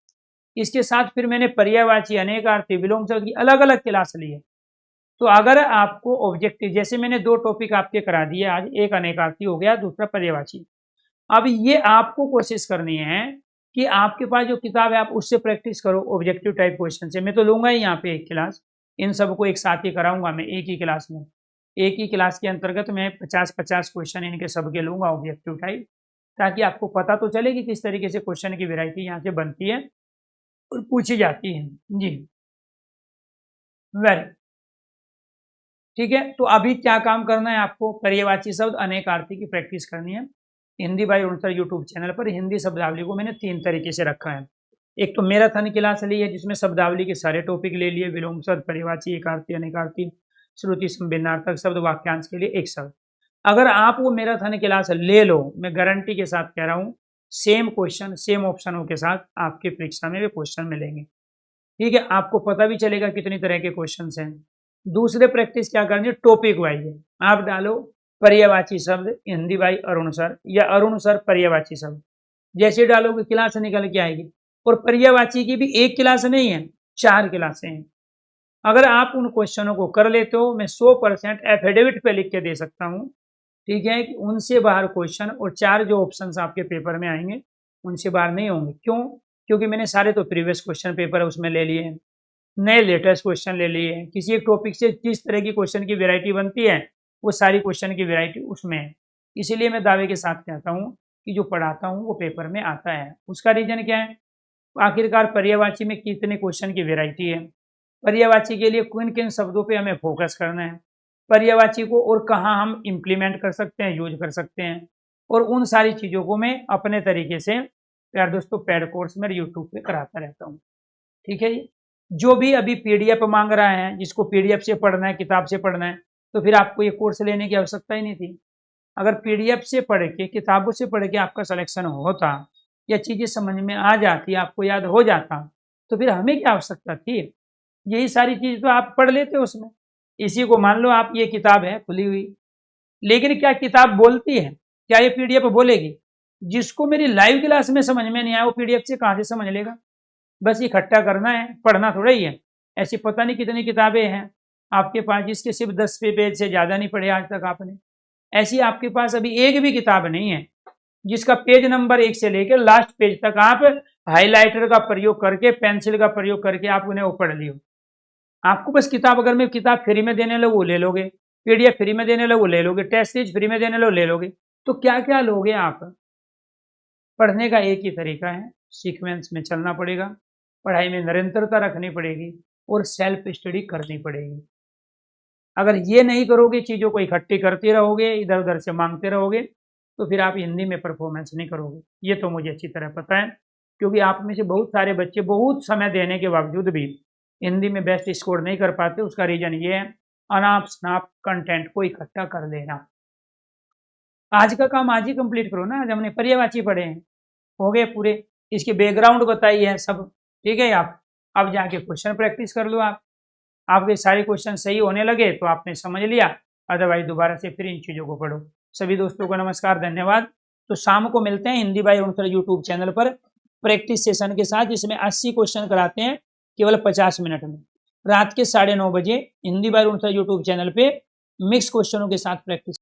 इसके साथ फिर मैंने पर्यायवाची, अनेकार्थी, विलोम शब्द की अलग अलग क्लास ली है। तो अगर आपको ऑब्जेक्टिव, जैसे मैंने 2 टॉपिक आपके करा दिए आज, एक अनेकार्थी हो गया, दूसरा पर्यायवाची। अब ये आपको कोशिश करनी है कि आपके पास जो किताब है आप उससे प्रैक्टिस करो ऑब्जेक्टिव टाइप क्वेश्चन से। मैं तो लूंगा ही यहाँ पे एक क्लास, इन सबको एक साथ ही कराऊंगा मैं एक ही क्लास में। एक ही क्लास के अंतर्गत मैं 50-50 क्वेश्चन इनके सबके लूंगा ऑब्जेक्टिव टाइप, ताकि आपको पता तो चले कि किस तरीके से क्वेश्चन की वैरायटी यहाँ से बनती है और पूछी जाती है। जी वेरी ठीक है, तो अभी क्या काम करना है आपको? पर्यायवाची शब्द, अनेकार्थी की प्रैक्टिस करनी है Hindi by Arun sir YouTube channel पर। हिंदी शब्दावली को मैंने 3 तरीके से रखा है। एक तो मैराथन क्लास ली है जिसमें शब्दावली के सारे टॉपिक ले लिए, विलोम शब्द, पर्यायवाची, एकार्थी, अनेकार्थी, श्रुति संभिन्नार्थक शब्द, वाक्यांश के लिए एक शब्द। अगर आप वो मैराथन क्लास ले लो, मैं गारंटी के साथ कह रहा हूँ, सेम क्वेश्चन सेम ऑप्शनों के साथ आपकी परीक्षा में वे क्वेश्चन मिलेंगे। ठीक है, आपको पता भी चलेगा कितनी तरह के क्वेश्चन हैं। दूसरे प्रैक्टिस क्या करनी है? टॉपिक वाइज है। आप डालो पर्यायवाची शब्द हिंदी बाई अरुण सर, या अरुण सर पर्यायवाची शब्द, जैसे डालोगे क्लास निकल के आएगी। और पर्यायवाची की भी एक क्लास नहीं है, 4 क्लासें हैं। अगर आप उन क्वेश्चनों को कर लेते हो, मैं 100% एफिडेविट पे लिख के दे सकता हूँ, ठीक है, कि उनसे बाहर क्वेश्चन और 4 जो ऑप्शंस आपके पेपर में आएंगे उनसे बाहर नहीं होंगे। क्यों? क्योंकि मैंने सारे तो प्रीवियस क्वेश्चन पेपर उसमें ले लिए हैं, नए लेटेस्ट क्वेश्चन ले लिए हैं। किसी एक टॉपिक से जिस तरह की क्वेश्चन की वैरायटी बनती है वो सारी क्वेश्चन की वैरायटी उसमें है। इसीलिए मैं दावे के साथ कहता हूँ कि जो पढ़ाता हूँ वो पेपर में आता है। उसका रीजन क्या है? आखिरकार पर्यायवाची में कितने क्वेश्चन की वैरायटी है, पर्यायवाची के लिए किन किन शब्दों पे हमें फोकस करना है, पर्यायवाची को और कहाँ हम इम्प्लीमेंट कर सकते हैं, यूज कर सकते हैं, और उन सारी चीज़ों को मैं अपने तरीके से प्यार दोस्तों पेड कोर्स में यूट्यूब पे कराता रहता हूँ। ठीक है जी, जो भी अभी पीडीएफ मांग रहा है, जिसको पीडीएफ से पढ़ना है, किताब से पढ़ना है, तो फिर आपको ये कोर्स लेने की आवश्यकता ही नहीं थी। अगर पीडीएफ से पढ़ के, किताबों से पढ़ के आपका सिलेक्शन होता या चीज़ें समझ में आ जाती, आपको याद हो जाता, तो फिर हमें क्या आवश्यकता थी? यही सारी चीज़ तो आप पढ़ लेते हो उसमें। इसी को मान लो आप, ये किताब है खुली हुई, लेकिन क्या किताब बोलती है? क्या ये पीडीएफ बोलेगी? जिसको मेरी लाइव क्लास में समझ में नहीं आया वो पीडीएफ से कहाँ से समझ लेगा? बस इकट्ठा करना है, पढ़ना थोड़ा ही है। ऐसी पता नहीं कितनी किताबें हैं आपके पास जिसके सिर्फ 10 पेज से ज़्यादा नहीं पढ़े आज तक आपने। ऐसी आपके पास अभी एक भी किताब नहीं है जिसका पेज नंबर 1 से लेकर लास्ट पेज तक आप हाइलाइटर का प्रयोग करके, पेंसिल का प्रयोग करके आप उन्हें वो पढ़ लियो। आपको बस किताब, अगर मैं किताब फ्री में देने लगूँ वो ले लोगे, पीडीएफ फ्री में देने लगूँ ले लोगे, टेस्ट सीरीज फ्री में देने लगूँ ले लोगे, तो क्या क्या लोगे आप? पढ़ने का एक ही तरीका है, सीक्वेंस में चलना पड़ेगा, पढ़ाई में निरंतरता रखनी पड़ेगी और सेल्फ स्टडी करनी पड़ेगी। अगर ये नहीं करोगे, चीज़ों को इकट्ठी करते रहोगे, इधर उधर से मांगते रहोगे, तो फिर आप हिंदी में परफॉर्मेंस नहीं करोगे। ये तो मुझे अच्छी तरह पता है, क्योंकि आप में से बहुत सारे बच्चे बहुत समय देने के बावजूद भी हिंदी में बेस्ट स्कोर नहीं कर पाते। उसका रीजन ये है, अनाप शनाप कंटेंट को इकट्ठा कर लेना। आज का काम आज ही कंप्लीट करो ना। आज हमने पर्यायवाची पढ़े हैं, हो गए पूरे, इसके बैकग्राउंड बताई है सब, ठीक है। आप अब जाके क्वेश्चन प्रैक्टिस कर लो। आपके सारे क्वेश्चन सही होने लगे तो आपने समझ लिया, अदरवाइज दोबारा से फिर इन चीज़ों को पढ़ो। सभी दोस्तों को नमस्कार, धन्यवाद। तो शाम को मिलते हैं हिंदी बाय उनसर यूट्यूब चैनल पर प्रैक्टिस सेशन के साथ, जिसमें 80 क्वेश्चन कराते हैं केवल 50 मिनट में। रात के 9:30 बजे हिंदी बाय उनसर यूट्यूब चैनल पे मिक्स क्वेश्चनों के साथ प्रैक्टिस